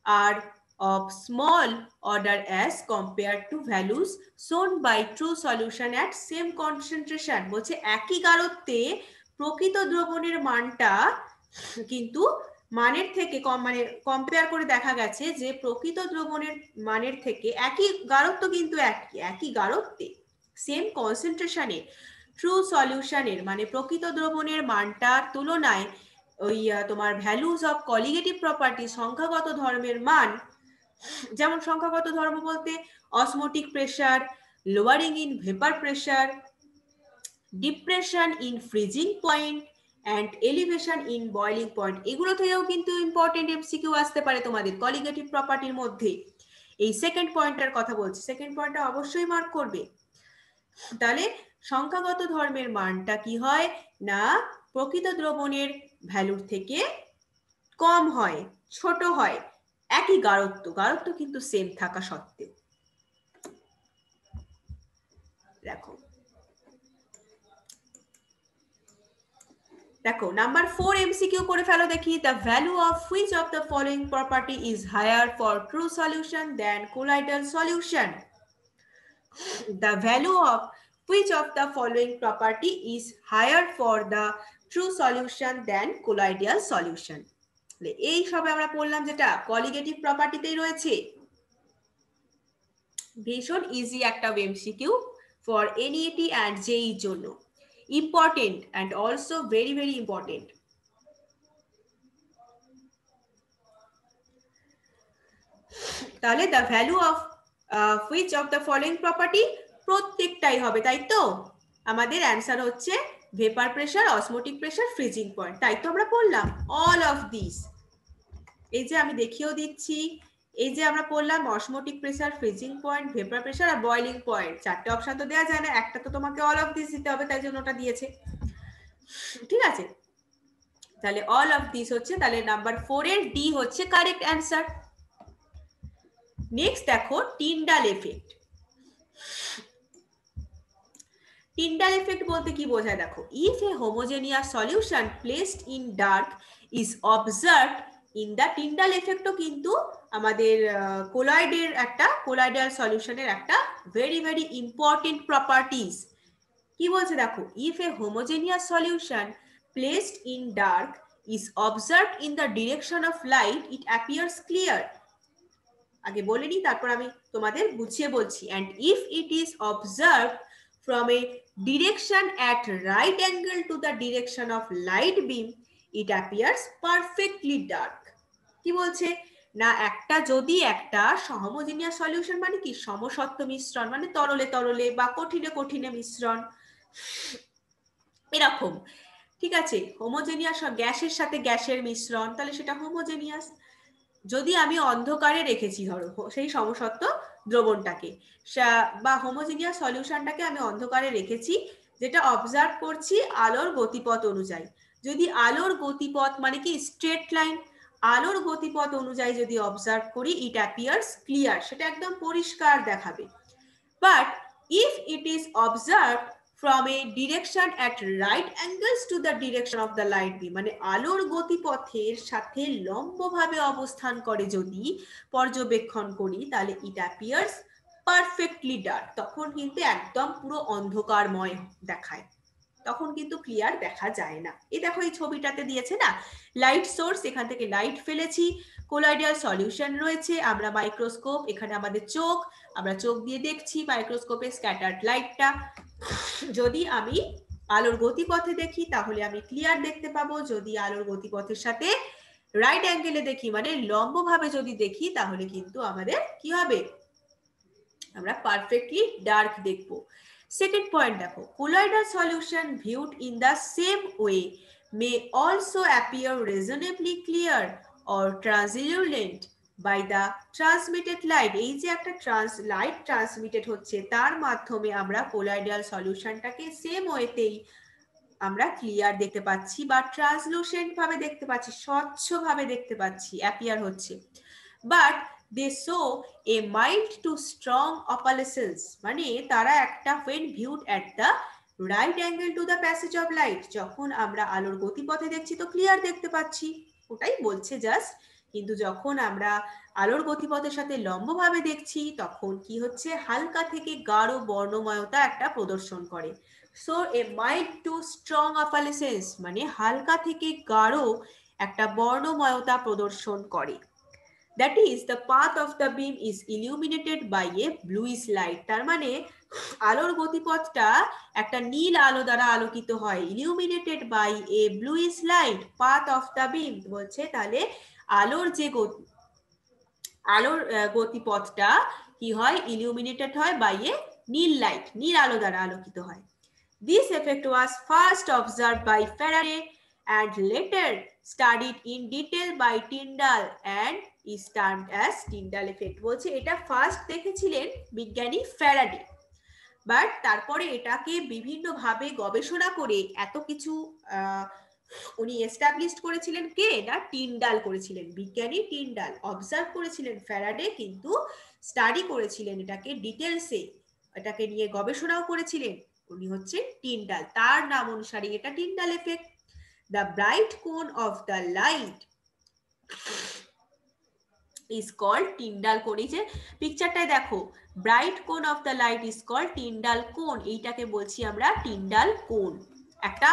are of small order as compared to values shown by true solution at same concentration। বলছে একই গাঢ়ত্বে প্রকৃত দ্রবণের মানটা কিন্তু মানের থেকে কম, মানে কম্পেয়ার করে দেখা গেছে যে প্রকৃত দ্রবণের মানের থেকে একই গাঢ়ত্ব কিন্তু একই গাঢ়ত্বে সেম কনসেন্ট্রেশনে ট্রু সলিউশনের মানে প্রকৃত দ্রবণের মানটার তুলনায় ওই তোমার ভ্যালুজ অফ কলিগেটিভ প্রপার্টি সংখ্যাগত ধর্মের মান, যেমন সংখ্যাগত ধর্ম বলতে osmotic pressure, lowering in vapour pressure, depression in freezing point and elevation in boiling point, এগুলো থেকেও কিন্তু ইম্পর্টেন্ট এমসিকিউ আসতে পারে তোমাদের কলিগেটিভ প্রপার্টির মধ্যে। এই সেকেন্ড পয়েন্টটার কথা বলছি, সেকেন্ড পয়েন্টটা অবশ্যই মার্ক করবে। তাহলে সংখ্যাগত ধর্মের মানটা কি হয় না প্রকৃত দ্রবণের ভ্যালুর থেকে কম হয়, ছোট হয়, একই গাঢ়ত্ব কিন্তু সেম থাকা সত্ত্বেও। দেখো নাম্বার 4 এমসিকিউ করে ফেলো দেখি। The value of which of the following property is higher for true solution then colloidal solution? The value of which of the following property is higher for the true solution than colloidal solution? এই সবে আমরা পড়লাম যেটা colligative প্রপার্টিতেই রয়েছে। ভীষণ easy একটা MCQ for NEET and জেইর জন্য, important and also very very important. তাহলে the value of which of the following property প্রত্যেকটাই হবে, তাই তো? আমাদের অ্যান্সার হচ্ছে vapour pressure, osmotic pressure, freezing point, তাই তো আমরা পড়লাম অল অফ দিস। এই যে আমি দেখিয়েও দিচ্ছি, এই যে আমরা পড়লাম osmotic pressure, freezing point, vapour pressure আর বয়লিং পয়েন্ট, চারটে অপশন তো দেওয়া যায় না, একটা তো তোমাকে অল অফ দিস দিতে হবে, তাই জন্য ওটা দিয়েছে। ঠিক আছে, তাহলে অল অফ দিস হচ্ছে, তাহলে নাম্বার 4 এর ডি হচ্ছে কারেক্ট অ্যান্সার। নেক্সট দেখো টিন্ডাল এফেক্ট। টিন্ডাল এফেক্ট বলতে কি বোঝায় দেখো, if a homogeneous solution placed in dark is observed in the Tyndall এফেক্টও কিন্তু আমাদের কোলয়েডের একটা, কোলয়েডাল সলিউশনের একটা ভেরি ভেরি ইম্পর্টেন্ট প্রপার্টিজ। কি বলছে দেখো, if a homogeneous solution placed in dark is observed in the direction of light it appears clear. আগে বলে নি তারপর আমি তোমাদের বুঝিয়ে বলছি। and if it is observed from a direction at right angle to the direction of light beam it appears perfectly dark। কি বলছে না, একটা যদি একটা হোমোজেনিয়াস সলিউশন মানে কি সমসত্ব মিশ্রণ, মানে তরলে তরলে বা কঠিনে কঠিনে মিশ্রণ এরকম, ঠিক আছে? হোমোজেনিয়াস গ্যাসের সাথে গ্যাসের মিশ্রণ, তাহলে সেটা হোমোজেনিয়াস। যদি আমি অন্ধকারে রেখেছি ধরো সেই সমসত্ব দ্রবণটাকে বা হোমোজেনিয়াস সলিউশনটাকে আমি অন্ধকারে রেখেছি, যেটা অবজার্ভ করছি আলোর গতিপথ অনুযায়ী, যদি আলোর গতিপথ মানে কি স্ট্রেট লাইন, আলোর গতিপথ অনুযায়ী যদি অবজার্ভ করি ইট অ্যাপিয়ার্স ক্লিয়ার, সেটা একদম পরিষ্কার দেখাবে। But if it is observed from a direction at right angles to the direction of the light beam, মানে আলোর গতিপথের সাথে লম্বভাবে অবস্থান করে যদি পর্যবেক্ষণ করি, তাহলে it appears perfectly dark, তখন কিন্তু একদম পুরো অন্ধকারময় দেখায়, তখন কিন্তু ক্লিয়ার দেখা যায় না। এই দেখো এই ছবিটাতে দিয়েছে না লাইট সোর্স, এখান থেকে লাইট ফেলেছি, কোলয়েডাল সলিউশন রয়েছে, আমরা মাইক্রোস্কোপ, এখানে আমাদের চোখ, আমরা চোখ দিয়ে দেখছি মাইক্রোস্কোপে স্ক্যাটার্ড লাইটটা। যদি আমি আলোর গতিপথে দেখি তাহলে আমি ক্লিয়ার দেখতে পাবো, যদি আলোর গতিপথের সাথে রাইট অ্যাঙ্গেলে দেখি মানে লম্বভাবে যদি দেখি তাহলে কিন্তু আমাদের কি হবে, আমরা পারফেক্টলি ডার্ক দেখবো। সেকেন্ড পয়েন্ট দেখো, colloidal solution viewed in the same way may also appear reasonably clear or translucent by the transmitted light। এই যে একটা লাইট ট্রান্সমিটেড হচ্ছে তার মাধ্যমে আমরা colloidal সলিউশনটাকে সেম ওয়েতেই আমরা ক্লিয়ার দেখতে পাচ্ছি বা ট্রান্সলুসেন্ট ভাবে দেখতে পাচ্ছি, স্বচ্ছভাবে দেখতে পাচ্ছি, অ্যাপিয়ার হচ্ছে। But they show a mild to strong opalescence, মানে তারা একটা when viewed at the right angle to the passage of light, যখন আমরা আলোর গতিপথে দেখছি তো ক্লিয়ার দেখতে পাচ্ছি, ওটাই বলছে জাস্ট, কিন্তু যখন আমরা আলোর গতিপথের সাথে লম্বভাবে দেখছি তখন কি হচ্ছে, হালকা থেকে গাঢ় বর্ণময়তা একটা প্রদর্শন করে। So a mild to strong opalescence মানে হালকা থেকে গাঢ় একটা বর্ণময়তা প্রদর্শন করে। That is, the path of the beam is illuminated by a bluish light. তার মানে আলোর গতিপথটা একটা নীল আলো দ্বারা আলোকিত হয়। illuminated by a bluish light, path of the beam বলছে, তাহলে আলোর যে গতিপথটা কি হয়, illuminated হয় by a নীল লাইট, নীল আলো দ্বারা আলোকিত হয়। This effect was first observed by Faraday and later studied in detail by Tyndall and is termed as Tyndall effect। বলছে এটা ফার্স্ট দেখেছিলেন বিজ্ঞানী ফ্যারাডে, বাট তারপরে এটাকে বিভিন্নভাবে গবেষণা করে এত কিছু উনি এস্টাবলিশ করেছিলেন, কে না টিন্ডাল করেছিলেন, বিজ্ঞানী টিন্ডাল। অবজার্ভ করেছিলেন ফ্যারাডে, কিন্তু স্টাডি করেছিলেন এটাকে ডিটেলসে, এটাকে নিয়ে গবেষণাও করেছিলেন উনি হচ্ছে টিন্ডাল। তার নাম অনুসারে এটা Tyndall effect. The bright cone of the light is called Tyndall cone. এই যে পিকচারটায় দেখো, bright cone of the light is called Tyndall cone, এইটাকে বলছি আমরা টিন্ডাল কোন। একটা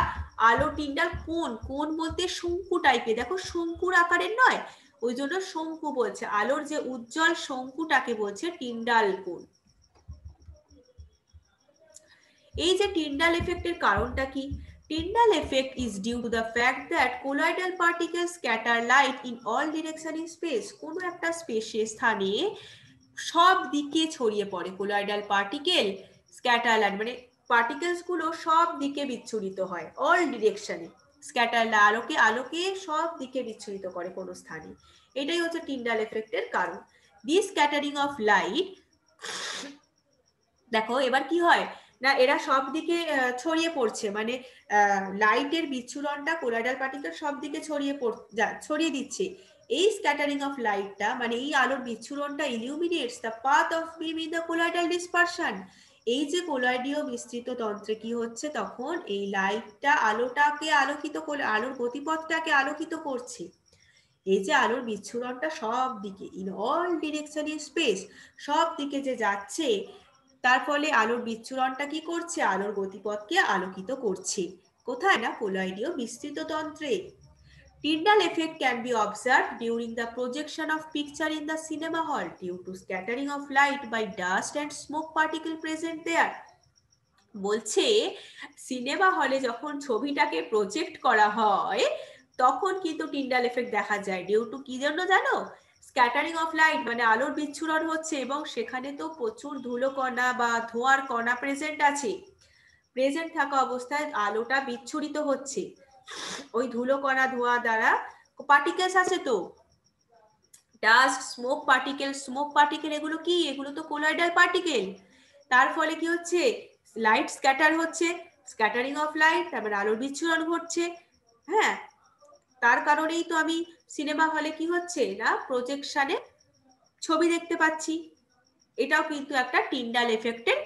আলো টিন্ডাল কোন, কোন বলতে শঙ্কু টাইপের, দেখো শঙ্কুর আকারের নয়, ওই জন্য শঙ্কু বলছে, আলোর যে উজ্জ্বল শঙ্কুটাকে বলছে টিন্ডাল কোন। এই যে টিন্ডাল এফেক্টের কারণটা কি? Tyndall effect is due to the fact that colloidal particles scatter light in all direction in space. কোনো একটা স্পেসে স্থানে সব দিকে ছড়িয়ে পড়ে colloidal particle scatter light, মানে পার্টিকেলস গুলো সব দিকে বিচ্ছুরিত হয়, অল ডিরেকশনে স্ক্যাটার, আলোকে সব দিকে বিচ্ছুরিত করে কোনো স্থানে। এটাই হচ্ছে টিন্ডাল এফেক্টের কারণ। দিস স্ক্যাটারিং অফ লাইট, দেখো এবার কি হয় না, এরা সব দিকে ছড়িয়ে পড়ছে, মানে লাইটের বিচ্ছুরণটা কোলয়েডাল পার্টিকেল সব দিকে ছড়িয়ে দিচ্ছে। এই স্ক্যাটারিং অফ লাইটটা মানে এই আলোর বিচ্ছুরণটা illuminates the path of beam in the colloidal dispersion. এই যে কোলয়েডীয় বিস্তৃত তন্ত্রে কি হচ্ছে, তখন এই লাইটটা আলোটাকে আলোকিত করে, আলোর গতিপথটাকে আলোকিত করছে। এই যে আলোর বিচ্ছুরণটা সব দিকে, in all direction in space, সব দিকে যে যাচ্ছে, তার ফলে আলোর বিচ্ছুরণটা কি করছে, আলোর গতিপথকে আলোকিত করছে। কোথায় না কোলয়েডীয় বিস্তৃত তন্ত্রে। Tyndall effect can be observed during the projection of picture in the cinema hall due to scattering of light by dust and smoke particle present there. বলছে সিনেমা হলে যখন ছবিটাকে প্রজেক্ট করা হয় তখন কিন্তু টিন্ডাল এফেক্ট দেখা যায়। ডিউ টু কি জন্য জানো? স্ক্যাটারিং অফ লাইট, মানে আলোর বিচ্ছুরণ হচ্ছে এবং সেখানে তো প্রচুর ধুলো কণা বা ধোঁয়ার কণা প্রেজেন্ট আছে। প্রেজেন্ট থাকা অবস্থায় আলোটা বিচ্ছুরিত হচ্ছে ওই ধুলো কণা ধোঁয়া দ্বারা। পার্টিকেলস আছে তো, ডাস্ট, স্মোক পার্টিকেল, এগুলো কি, এগুলো তো কোলয়েডাল পার্টিকেল। তার ফলে কি হচ্ছে, লাইট স্ক্যাটার হচ্ছে, স্ক্যাটারিং অফ লাইট, তারপর আলোর বিচ্ছুরণ ঘটছে। হ্যাঁ, তার কারণেই তো আমি সিনেমা হলে কি হচ্ছে না প্রজেকশনে ছবি দেখতে পাচ্ছি। এটাও কিন্তু একটা টিন্ডাল এফেক্টের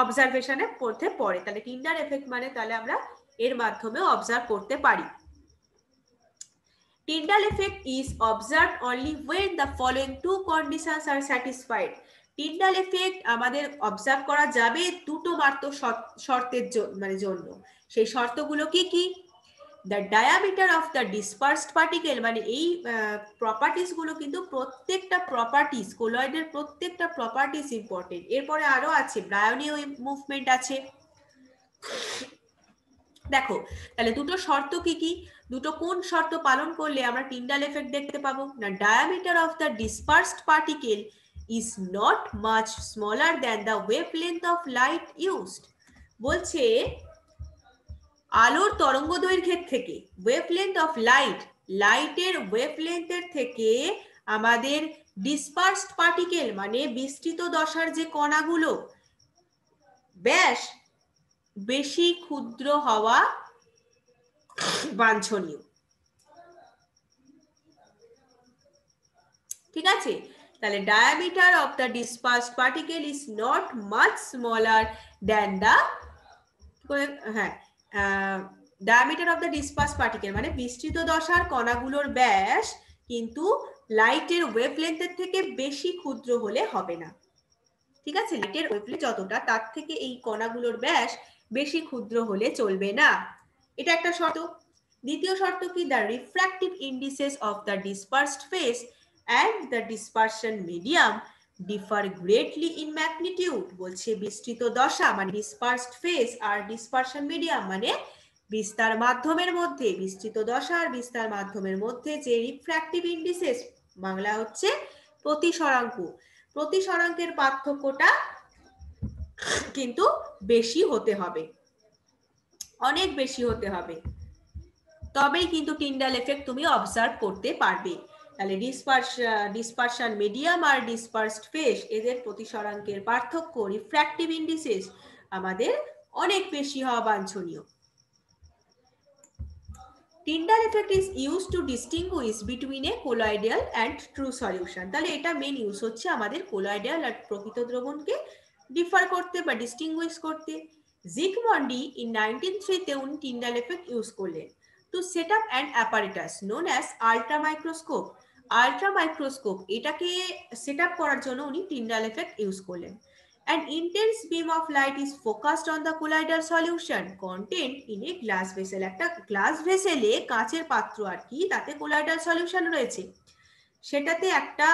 অবজারভেশনের মধ্যে পড়ে। তাহলে টিন্ডাল এফেক্ট মানে তাহলে আমরা এর মাধ্যমে অবজার্ভ করতে পারি। Tyndall effect is observed only when the following two conditions are satisfied. Tyndall effect আমাদের অবজার্ভ করা যাবে দুটো মাত্র শর্তের জন্য। সেই শর্তগুলো কি কি? The diameter of the dispersed particle, মানে এই প্রপার্টিস গুলো কিন্তু প্রত্যেকটা প্রপার্টিস, কোলয়েডের প্রত্যেকটা প্রপার্টিস ইম্পর্টেন্ট। এরপরে আরো আছে ব্রায়োনীয় মুভমেন্ট আছে। দেখো তাহলে দুটো শর্ত কি কি, দুটো কোন শর্ত পালন করলে আমরা টিন্ডাল এফেক্ট দেখতে পাবো না? Diameter of the dispersed particle is not much smaller than the wavelength of light used. বলছে আলোর তরঙ্গ দৈর্ঘ্যের থেকে, ওয়েভলেন্থ অফ লাইট, লাইটের ওয়েভলেন্থের থেকে আমাদের ডিসপার্সড পার্টিকেল মানে বিস্তৃত দশার যে কণাগুলো ব্যাস বেশি ক্ষুদ্র হওয়া বাঞ্ছনীয়। ঠিক আছে, তাহলে diameter of the dispersed particle is not much smaller than the, হ্যাঁ, diameter of the dispersed particle মানে বিস্তৃত দশার কণাগুলোর ব্যাস কিন্তু লাইটের ওয়েভলেন্থের থেকে বেশি ক্ষুদ্র হলে হবে না। ঠিক আছে, লাইটের ওয়েভলেন্থ যতটা তার থেকে এই কণাগুলোর ব্যাস বেশি ক্ষুদ্র হলে চলবে না, এটা একটা শর্ত। দ্বিতীয় শর্ত কি, the refractive indices of the dispersed face and the dispersion medium differ greatly in magnitude. বলছে বিস্তৃত দশা মানে ডিসপার্সড ফেস আর ডিসপারশন মিডিয়াম মানে বিস্তার মাধ্যমের মধ্যে, বিস্তৃত দশা আর বিস্তার মাধ্যমের মধ্যে যে রিফ্র্যাক্টিভ ইন্ডিসেস, বাংলা হচ্ছে প্রতিসরাঙ্ক, প্রতিসরাঙ্কের পার্থক্যটা কিন্তু বেশি হতে হবে, অনেক বেশি হতে হবে, তবেই কিন্তু টিন্ডাল এফেক্ট তুমি অবজার্ভ করতে পারবে। তাহলে ডিসপারশন মিডিয়াম আর ডিসপার্সড ফেস এদের প্রতিসরাঙ্কের পার্থক্য রিফ্র্যাক্টিভ ইন্ডিসেস আমাদের অনেক বেশি হওয়া বাঞ্ছনীয়। Tyndall effect is use to distinguish between A colloidal and true solution. তাহলে এটা মেন ইউজ হচ্ছে আমাদের কোলয়েডাল আর প্রকৃত দ্রবণকে ডিফার করতে বা ডিস্টিংগুইশ করতে। জিগমন্ডি ইন 1903 উনি টিন্ডাল এফেক্ট ইউজ করলেন to set up an apparatus known as ultra microscope. Ultra microscope এটাকে সেট আপ করার জন্য উনি টিন্ডাল এফেক্ট ইউজ করলেন। An intense beam of light is focused on the colloidal solution contained in a glass vessel. একটা glass ভেসেলে কাঁচের পাত্র আর কি, তাতে colloidal solution রয়েছে, সেটাতে একটা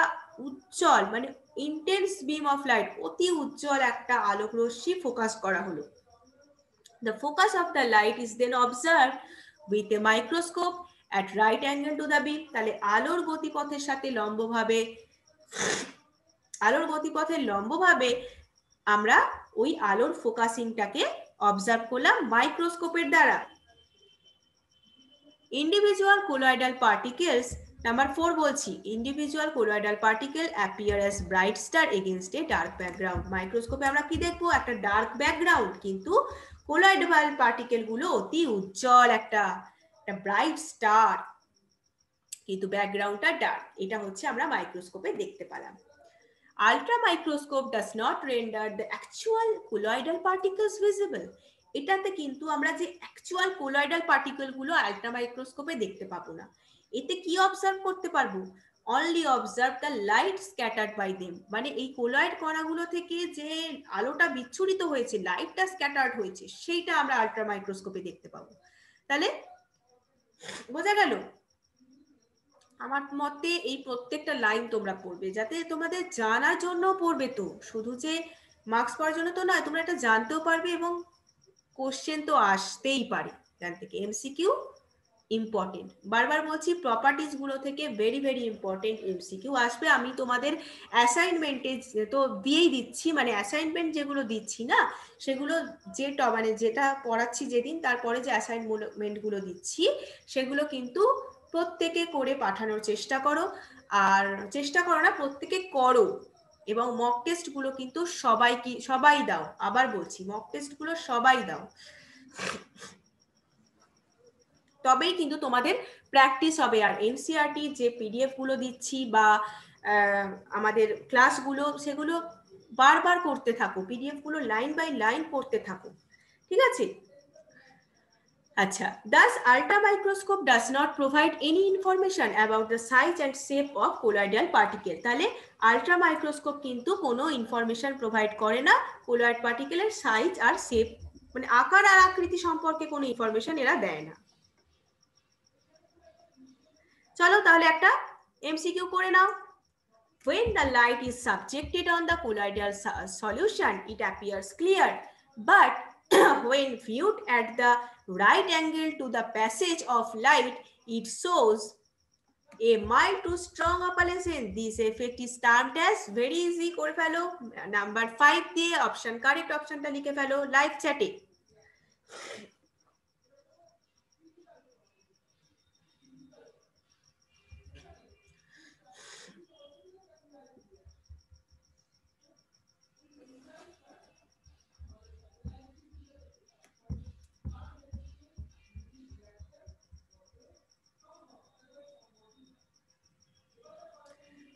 উজ্জ্বল মানে ইন্টেন্স বিম অফ লাইট, অতি উজ্জ্বল একটা আলোক রশ্মি ফোকাস করা হলো। The focus of the light is then observed with a microscope at right angle to the beam. তাহলে আলোর গতিপথের সাথে লম্বভাবে, আলোর গতিপথের লম্বভাবে আমরা ওই আলোর ফোকাসিংটাকে অবজার্ভ করলাম মাইক্রোস্কোপের দ্বারা। ইন্ডিভিজুয়াল কোলয়েডাল পার্টিকেলস, নাম্বার 4 বলছি, individual colloidal particle appear as bright star against a dark background. মাইক্রোস্কোপে আমরা কি দেখবো, একটা ডার্ক ব্যাকগ্রাউন্ড, কিন্তু কোলয়েডাল পার্টিকেল গুলো অতি উজ্জ্বল একটা ব্রাইট স্টার, কিন্তু ব্যাকগ্রাউন্ডটা ডার্ক। এটা হচ্ছে আমরা মাইক্রোস্কোপে দেখতে পেলাম। Ultra microscope does not render the actual colloidal particles visible. এটাতে কিন্তু আমরা যে অ্যাকচুয়াল কোলয়েডাল পার্টিকেল গুলো আলট্রা মাইক্রোস্কোপে দেখতে পাবো না। এতে কি অবজার্ভ করতে পারবো, only observe the light scattered by them, মানে এই কোলয়েড কণাগুলো থেকে যে আলোটা বিচ্ছুরিত হয়েছে, লাইটটা স্ক্যাটার্ড হয়েছে, সেইটা আমরা আলট্রা মাইক্রোস্কোপে দেখতে পাবো। তাহলে বোঝা গেল? আমার মতে এই প্রত্যেকটা লাইন তোমরা পড়বে, যাতে তোমাদের জানার জন্য পড়বে, তো শুধু যে মার্কস পাওয়ার জন্য তো নয়, তোমরা এটা জানতেও পারবে এবং কোশ্চেন তো আসতেই পারে এখান থেকে, এমসিকিউ ইম্পর্টেন্ট। বারবার বলছি প্রপার্টিজ গুলো থেকে ভেরি ভেরি ইম্পর্টেন্ট এমসিকিউ আসবে। আমি তোমাদের অ্যাসাইনমেন্টে তো দিয়েই দিচ্ছি, মানে অ্যাসাইনমেন্ট যেগুলো দিচ্ছি না, সেগুলো মানে যেটা পড়াচ্ছি যেদিন, তারপরে যে অ্যাসাইনমেন্ট গুলো দিচ্ছি সেগুলো কিন্তু প্রত্যেকে করে পাঠানোর চেষ্টা করো, আর চেষ্টা করো না, প্রত্যেকে করো, এবং মক টেস্ট গুলো কিন্তু সবাই দাও। আবার বলছি, মক টেস্ট গুলো সবাই দাও, তবেই কিন্তু তোমাদের প্র্যাকটিস হবে। আর এনসিইআরটি যে পিডিএফ গুলো দিচ্ছি বা আমাদের ক্লাসগুলো, সেগুলো বারবার করতে থাকো, পিডিএফ গুলো লাইন বাই লাইন পড়তে থাকো, ঠিক আছে? আচ্ছা, thus ultra microscope does not provide any information about the size and shape of colloidal particle. তাহলে আলট্রা মাইক্রোস্কোপ কিন্তু কোনো ইনফরমেশন প্রোভাইড করে না কোলয়েড পার্টিকেলের সাইজ আর শেপ, মানে আকার আর আকৃতি সম্পর্কে কোনো ইনফরমেশন এরা দেয় না। চলো তাহলে একটা এমসিকিউ করে নাও। When the light is subjected on the colloidal solution, it appears clear, but when viewed at the right angle to the passage of light, it shows a mild to strong opalescence. This effect is termed as, very easy করে ফেলো, number 5 দিয়ে option, correct অপশনটা লিখে ফেলো live চ্যাটে।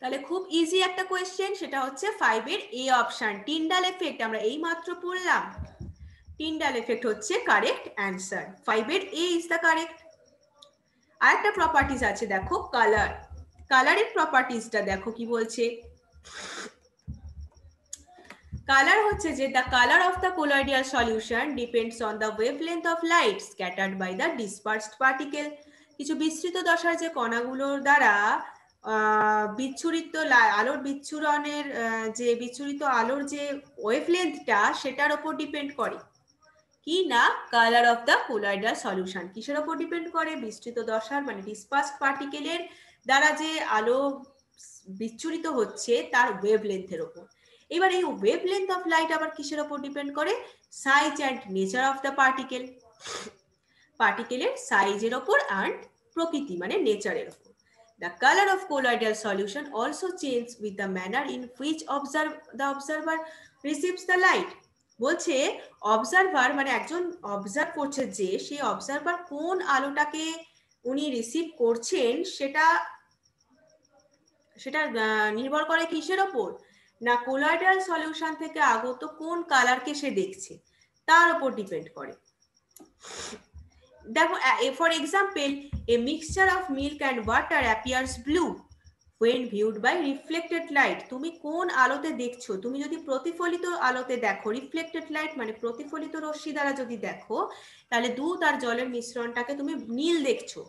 তাহলে খুব easy একটা question, সেটা হচ্ছে 5 এর এ অপশন, টিন্ডাল এফেক্ট। আমরা এই মাত্র পড়লাম, টিন্ডাল এফেক্ট হচ্ছে কারেক্ট অ্যান্সার, 5 এর এ ইজ দ্য কারেক্ট। আরেকটা প্রপার্টিজ আছে দেখো, কালার। কালারের প্রপার্টিসটা দেখো কি বলছে। কালার হচ্ছে যে the color of the colloidal solution depends on the wavelength of light scattered by the dispersed particle. কিছু বিস্তৃত দশার যে কণাগুলোর দ্বারা বিচ্ছুরিত আলোর বিচ্ছুরণের যে বিচ্ছুরিত আলোর যে ওয়েভলেন্থটা সেটার উপর ডিপেন্ড করে কি না colour of the colloidal solution. কিসের উপর ডিপেন্ড করে? বিস্তৃত দশার মানে ডিসপার্সড পার্টিকেলের দ্বারা যে আলো বিচ্ছুরিত হচ্ছে তার ওয়েভলেন্থের উপর। এবার এই ওয়েভলেন্থ অফ লাইট আবার কিসের উপর ডিপেন্ড করে? Size and nature of the particle, পার্টিকেলের সাইজের উপর অ্যান্ড প্রকৃতি মানে নেচারের উপর। The color of colloidal solution also changes with the manner in which the observer receives the light. বলছে অবজারভার মানে একজন অবজার্ভ করছে যে সেই অবজারভার কোন আলোটাকে উনি রিসিভ করছেন সেটা নির্ভর করে কিসের ওপর? না কোলয়েডাল সলিউশন থেকে আগত কোন কালারকে সে দেখছে তার উপর ডিপেন্ড করে। দেখো for example a mixture of milk and water appears blue when viewed by reflected light. তুমি কোন আলোতে দেখছো? তুমি যদি প্রতিফলিত আলোতে দেখো, রিফ্লেক্টেড লাইট মানে প্রতিফলিত রশ্মি দ্বারা যদি দেখো, তাহলে দুধ আর জলের মিশ্রণটাকে তুমি নীল দেখছো।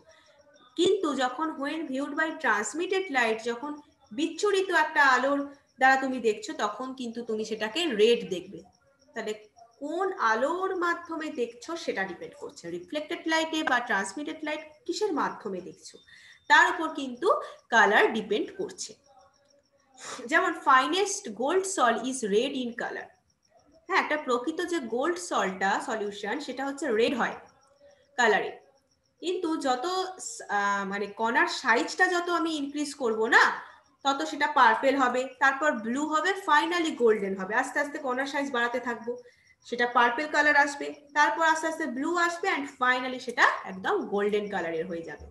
কিন্তু যখন when viewed by transmitted light, যখন বিচ্ছুরিত একটা আলোর দ্বারা তুমি দেখছো তখন কিন্তু তুমি সেটাকে রেড দেখবে। তাহলে কোন আলোর মাধ্যমে দেখছো সেটা ডিপেন্ড করছে, রিফ্লেক্টেড লাইটে বা ট্রান্সমিটেড লাইট কিসের মাধ্যমে দেখছো তার উপর কিন্তু কালার ডিপেন্ড করছে। যেমন finest gold sol is red in colour. হ্যাঁ, একটা প্রকৃত যে গোল্ড সলটা সলিউশন সেটা হচ্ছে রেড হয় কালারে, কিন্তু যত মানে কণার সাইজটা যত আমি ইনক্রিজ করব না তত সেটা পার্পেল হবে, তারপর ব্লু হবে, ফাইনালি গোল্ডেন হবে। আস্তে আস্তে কণার সাইজ বাড়াতে থাকবো, সেটা পার্পেল কালার আসবে, তারপর আস্তে আস্তে ব্লু আসবে অ্যান্ড ফাইনালি সেটা একদম গোল্ডেন কালারের হয়ে যাবে।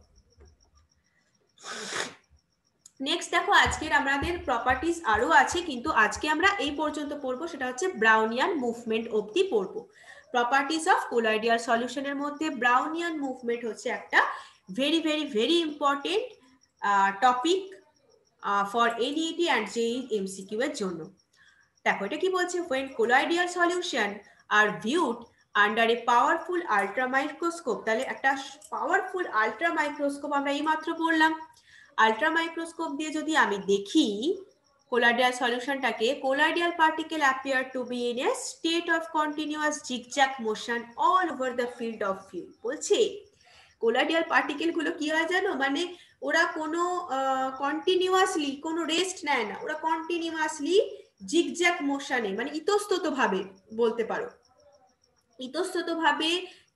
নেক্সট দেখো আজকের আমাদের প্রপার্টিজ আরো আছে, কিন্তু আজকে আমরা এই পর্যন্ত পড়বো, সেটা হচ্ছে ব্রাউনিয়ান মুভমেন্ট অবধি পড়বো। প্রপার্টিজ অফ কোলয়েডাল সলিউশনের মধ্যে ব্রাউনিয়ান মুভমেন্ট হচ্ছে একটা very very very important topic for NEET and JEE MCQ এর জন্য। দেখো এটা কি বলছে, when colloidal solution are viewed under a powerful ultra microscope, তাহলে একটা পাওয়ারফুল আল্ট্রা মাইক্রোস্কোপ আমরা এইমাত্র পড়লাম। আল্ট্রা মাইক্রোস্কোপ দিয়ে যদি আমি দেখি colloidal সলিউশনটাকে, colloidal particle appear to be in a state of continuous zigzag motion all over the field of view। বলছে colloidal পার্টিকেল গুলো কি হয় জানো, মানে ওরা কোনো কন্টিনিউয়াসলি কোনো রেস্ট নেয় না, ওরা কন্টিনিউয়াসলি জিগজ্যাগ মোশনে মানে ইতস্তত ভাবে বলতে পারো, ইতস্তত ভাবে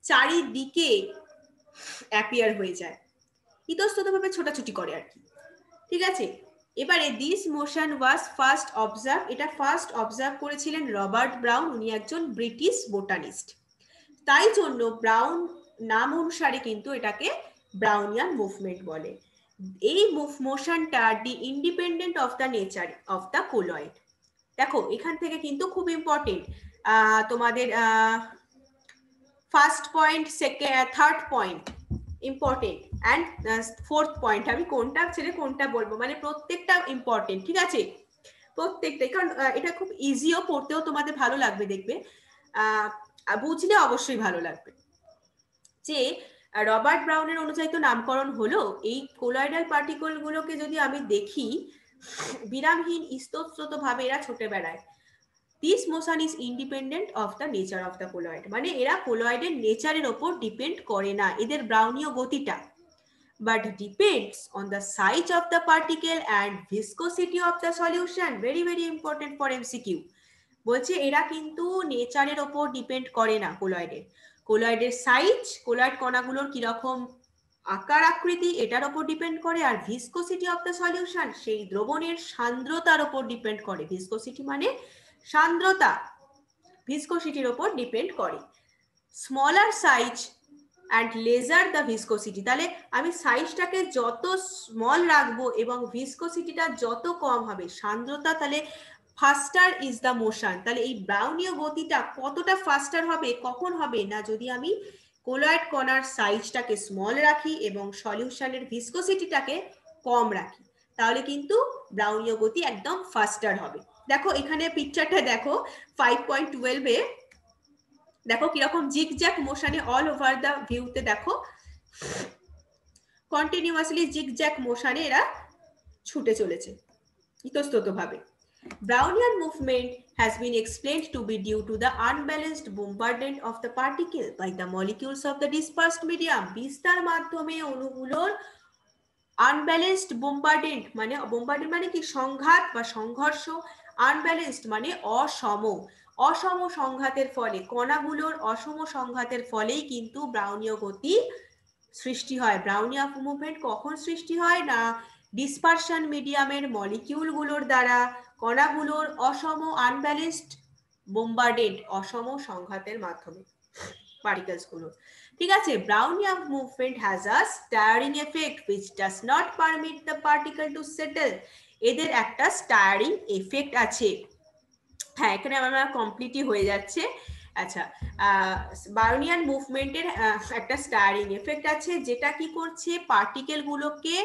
চারিদিকে অ্যাপিয়ার হয়ে যায়, ইতস্তত ভাবে ছোটাছুটি করে আর কি, ঠিক আছে। এবারে this motion was first observe, এটা ফার্স্ট অবজার্ভ করেছিলেন রবার্ট ব্রাউন, উনি একজন ব্রিটিশ বোটানিস্ট, তাই জন্য ব্রাউন নাম অনুসারে কিন্তু এটাকে ব্রাউনিয়ান মুভমেন্ট বলে। এই মোশনটা independent of the nature of the colloid. দেখো এখান থেকে কিন্তু খুব ইম্পর্টেন্ট তোমাদের first point, second, third point important and fourth point, আমি কোনটা ছেড়ে কোনটা বলবো মানে প্রত্যেকটা ইম্পর্টেন্ট, ঠিক আছে প্রত্যেকটাই, কারণ এটা খুব ইজিও, পড়তেও তোমাদের ভালো লাগবে, দেখবে বুঝলে অবশ্যই ভালো লাগবে। যে রবার্ট ব্রাউনের অনুযায়ী তো নামকরণ হলো, এই কোলয়েডাল পার্টিকেল গুলোকে যদি আমি দেখি বিরামহীন ইতস্তত ভাবে এরা ছুটে বেড়ায়। This motion is independent of the nature of the colloid, মানে এরা কোলয়েডের নেচারের ওপর ডিপেন্ড করে না এদের ব্রাউনীয় গতিটা, but depends on the size of the particle and viscosity of the solution. Very very important for MCQ. বলছে এরা কিন্তু নেচারের ওপর ডিপেন্ড করে না কোলয়েডের, কোলয়েডের সাইজ, কোলয়েড কণাগুলোর কিরকম আকার আকৃতি এটার ওপর ডিপেন্ড করে, আর ভিসকোসিটি অফ দ্য সলিউশন সেই দ্রবণের সান্দ্রতার ওপর ডিপেন্ড করে। ভিসকোসিটি মানে সান্দ্রতা, ভিসকোসিটির ওপর ডিপেন্ড করে। Smaller size and larger the viscosity, তাহলে আমি সাইজটাকে যত স্মল রাখবো এবং ভিসকোসিটিটা যত কম হবে, সান্দ্রতা তাহলে ফাস্টার ইজ দ্য মোশন, তাহলে এই ব্রাউনীয় গতিটা কতটা ফাস্টার হবে, কখন হবে না যদি আমি কোলয়েড কণার সাইজটাকে স্মল রাখি এবং সলিউশনের ভিসকোসিটিটাকে কম রাখি, তাহলে কিন্তু ব্রাউনীয় গতি একদম ফাস্টার হবে। দেখো এখানে পিকচারটা দেখো 5.12-এ দেখো কিরকম জিগজ্যাগ মোশনে অল ওভার দ্য ভিউতে দেখো কন্টিনিউয়াসলি জিগজ্যাগ মোশনে এরা ছুটে চলেছে ইতস্ততভাবে। Brownian movement has been explained to be due to the unbalanced bombardment of the particle by the molecules of the dispersed medium. বিস্তার মাধ্যমে অণুগুলোর আনব্যালেন্সড বোম্বার্ডেন্ট মানে কি সংঘাত বা সংঘর্ষ, আনব্যালেন্সড মানে অসম সংঘাতের ফলে, কণাগুলোর অসম সংঘাতের ফলেই কিন্তু ব্রাউনীয় গতি সৃষ্টি হয়। ব্রাউনিয়ান মুভমেন্ট কখন সৃষ্টি হয় না ডিসপারশন মিডিয়ামের মলিকিউলগুলোর দ্বারা কণাগুলোর অসম আনব্যালেন্সড বোম্বার্ডেন্ট অসম সংঘাতের মাধ্যমে পার্টিকেলসগুলোর। ঠিক আছে, Brownian movement has a stirring effect which does not permit the particle to settle. এদের একটা স্টায়ারিং এফেক্ট আছে। হ্যাঁ, এখানে আমার কমপ্লিটই হয়ে যাচ্ছে। আচ্ছা, ব্রাউনিয়ান মুভমেন্টের একটা স্টায়ারিং এফেক্ট আছে, যেটা কি করছে পার্টিকেল গুলোকে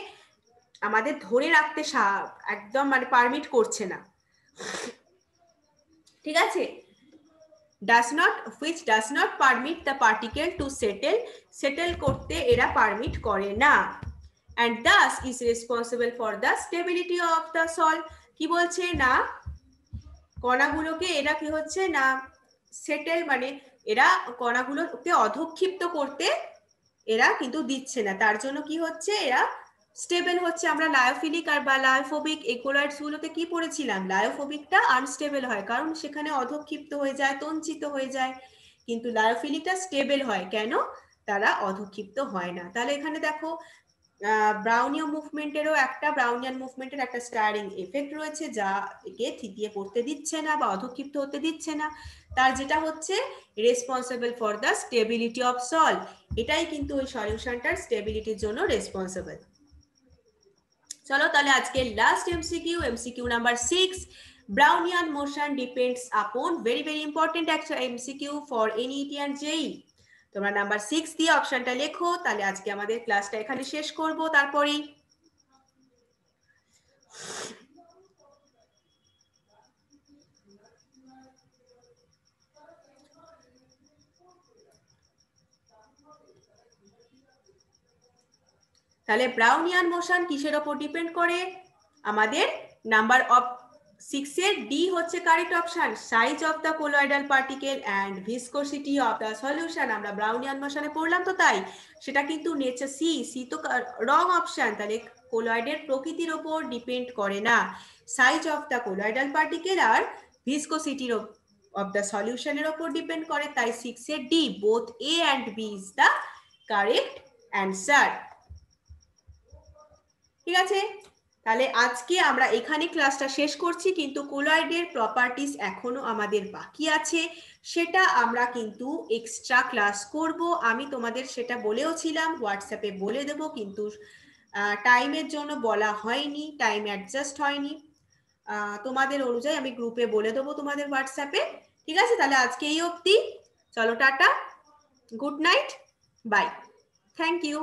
আমাদের ধরে রাখতে একদম মানে পারমিট করছে না। ঠিক আছে, which does not permit the particle to settle করতে এরা পারমিট করে না, and thus is responsible for the stability of the sol. কি বলছে না কণাগুলোকে এরা কি হচ্ছে না সেটেল মানে এরা কণাগুলোকে অধক্ষিপ্ত করতে এরা কিন্তু দিচ্ছে না, তার জন্য কি হচ্ছে এরা স্টেবল হচ্ছে। আমরা লায়োফিলিক আর বা লায়োফোবিক একোলয়েডস গুলোতে কি পড়েছিলাম, লায়োফোবিকটা আনস্টেবল হয় কারণ সেখানে অধক্ষিপ্ত হয়ে যায়, তঞ্চিত হয়ে যায়, কিন্তু লায়োফিলিকটা স্টেবল হয় কেন, তারা অধক্ষিপ্ত হয় না। তাহলে এখানে দেখো ব্রাউনিয়ান মুভমেন্টের একটা স্টায়ারিং এফেক্ট রয়েছে, যা একে থিতিয়ে পড়তে দিচ্ছে না বা অধক্ষিপ্ত হতে দিচ্ছে না, তার যেটা হচ্ছে responsible for the stability of sol, এটাই কিন্তু ওই সলিউশনটার স্টেবিলিটির জন্য রেসপন্সিবল। চলো তাহলে আজকে last MCQ number 6, Brownian motion depends upon very important MCQ for NET and JEE। তোমরা নাম্বার 6 দিয়ে অপশনটা লেখো, তাহলে আজকে আমাদের ক্লাসটা এখানে শেষ করব। তারপরেই তাহলে ব্রাউনিয়ান মোশন কিসের উপর ডিপেন্ড করে, আমাদের নাম্বার অফ 6 এর ডি হচ্ছে correct option, size of the colloidal particle and viscosity of the solution. আমরা ব্রাউনিয়ান মোশনে পড়লাম তো, তাই সেটা কিন্তু নেচার সি তো রং অপশন, তাহলে কোলয়েডের প্রকৃতির উপর ডিপেন্ড করে না, size of the colloidal particle আর ভিসকোসিটির অফ দ্য সলিউশনের উপর ডিপেন্ড করে, তাই 6 এর D both A and B is the correct answer. ঠিক আছে, তাহলে আজকে আমরা এখানে ক্লাসটা শেষ করছি, কিন্তু কোলয়েডের প্রপার্টিজ এখনো আমাদের বাকি আছে, সেটা আমরা কিন্তু এক্সট্রা ক্লাস করব। আমি তোমাদের সেটা বলেও ছিলাম, হোয়াটসঅ্যাপে বলে দেব, কিন্তু টাইমের জন্য বলা হয়নি, টাইম অ্যাডজাস্ট হয়নি, তোমাদের অনুযায়ী আমি গ্রুপে বলে দেবো তোমাদের হোয়াটসঅ্যাপে। ঠিক আছে, তাহলে আজকে এই অবধি, চলো টাটা, good night, bye, thank you.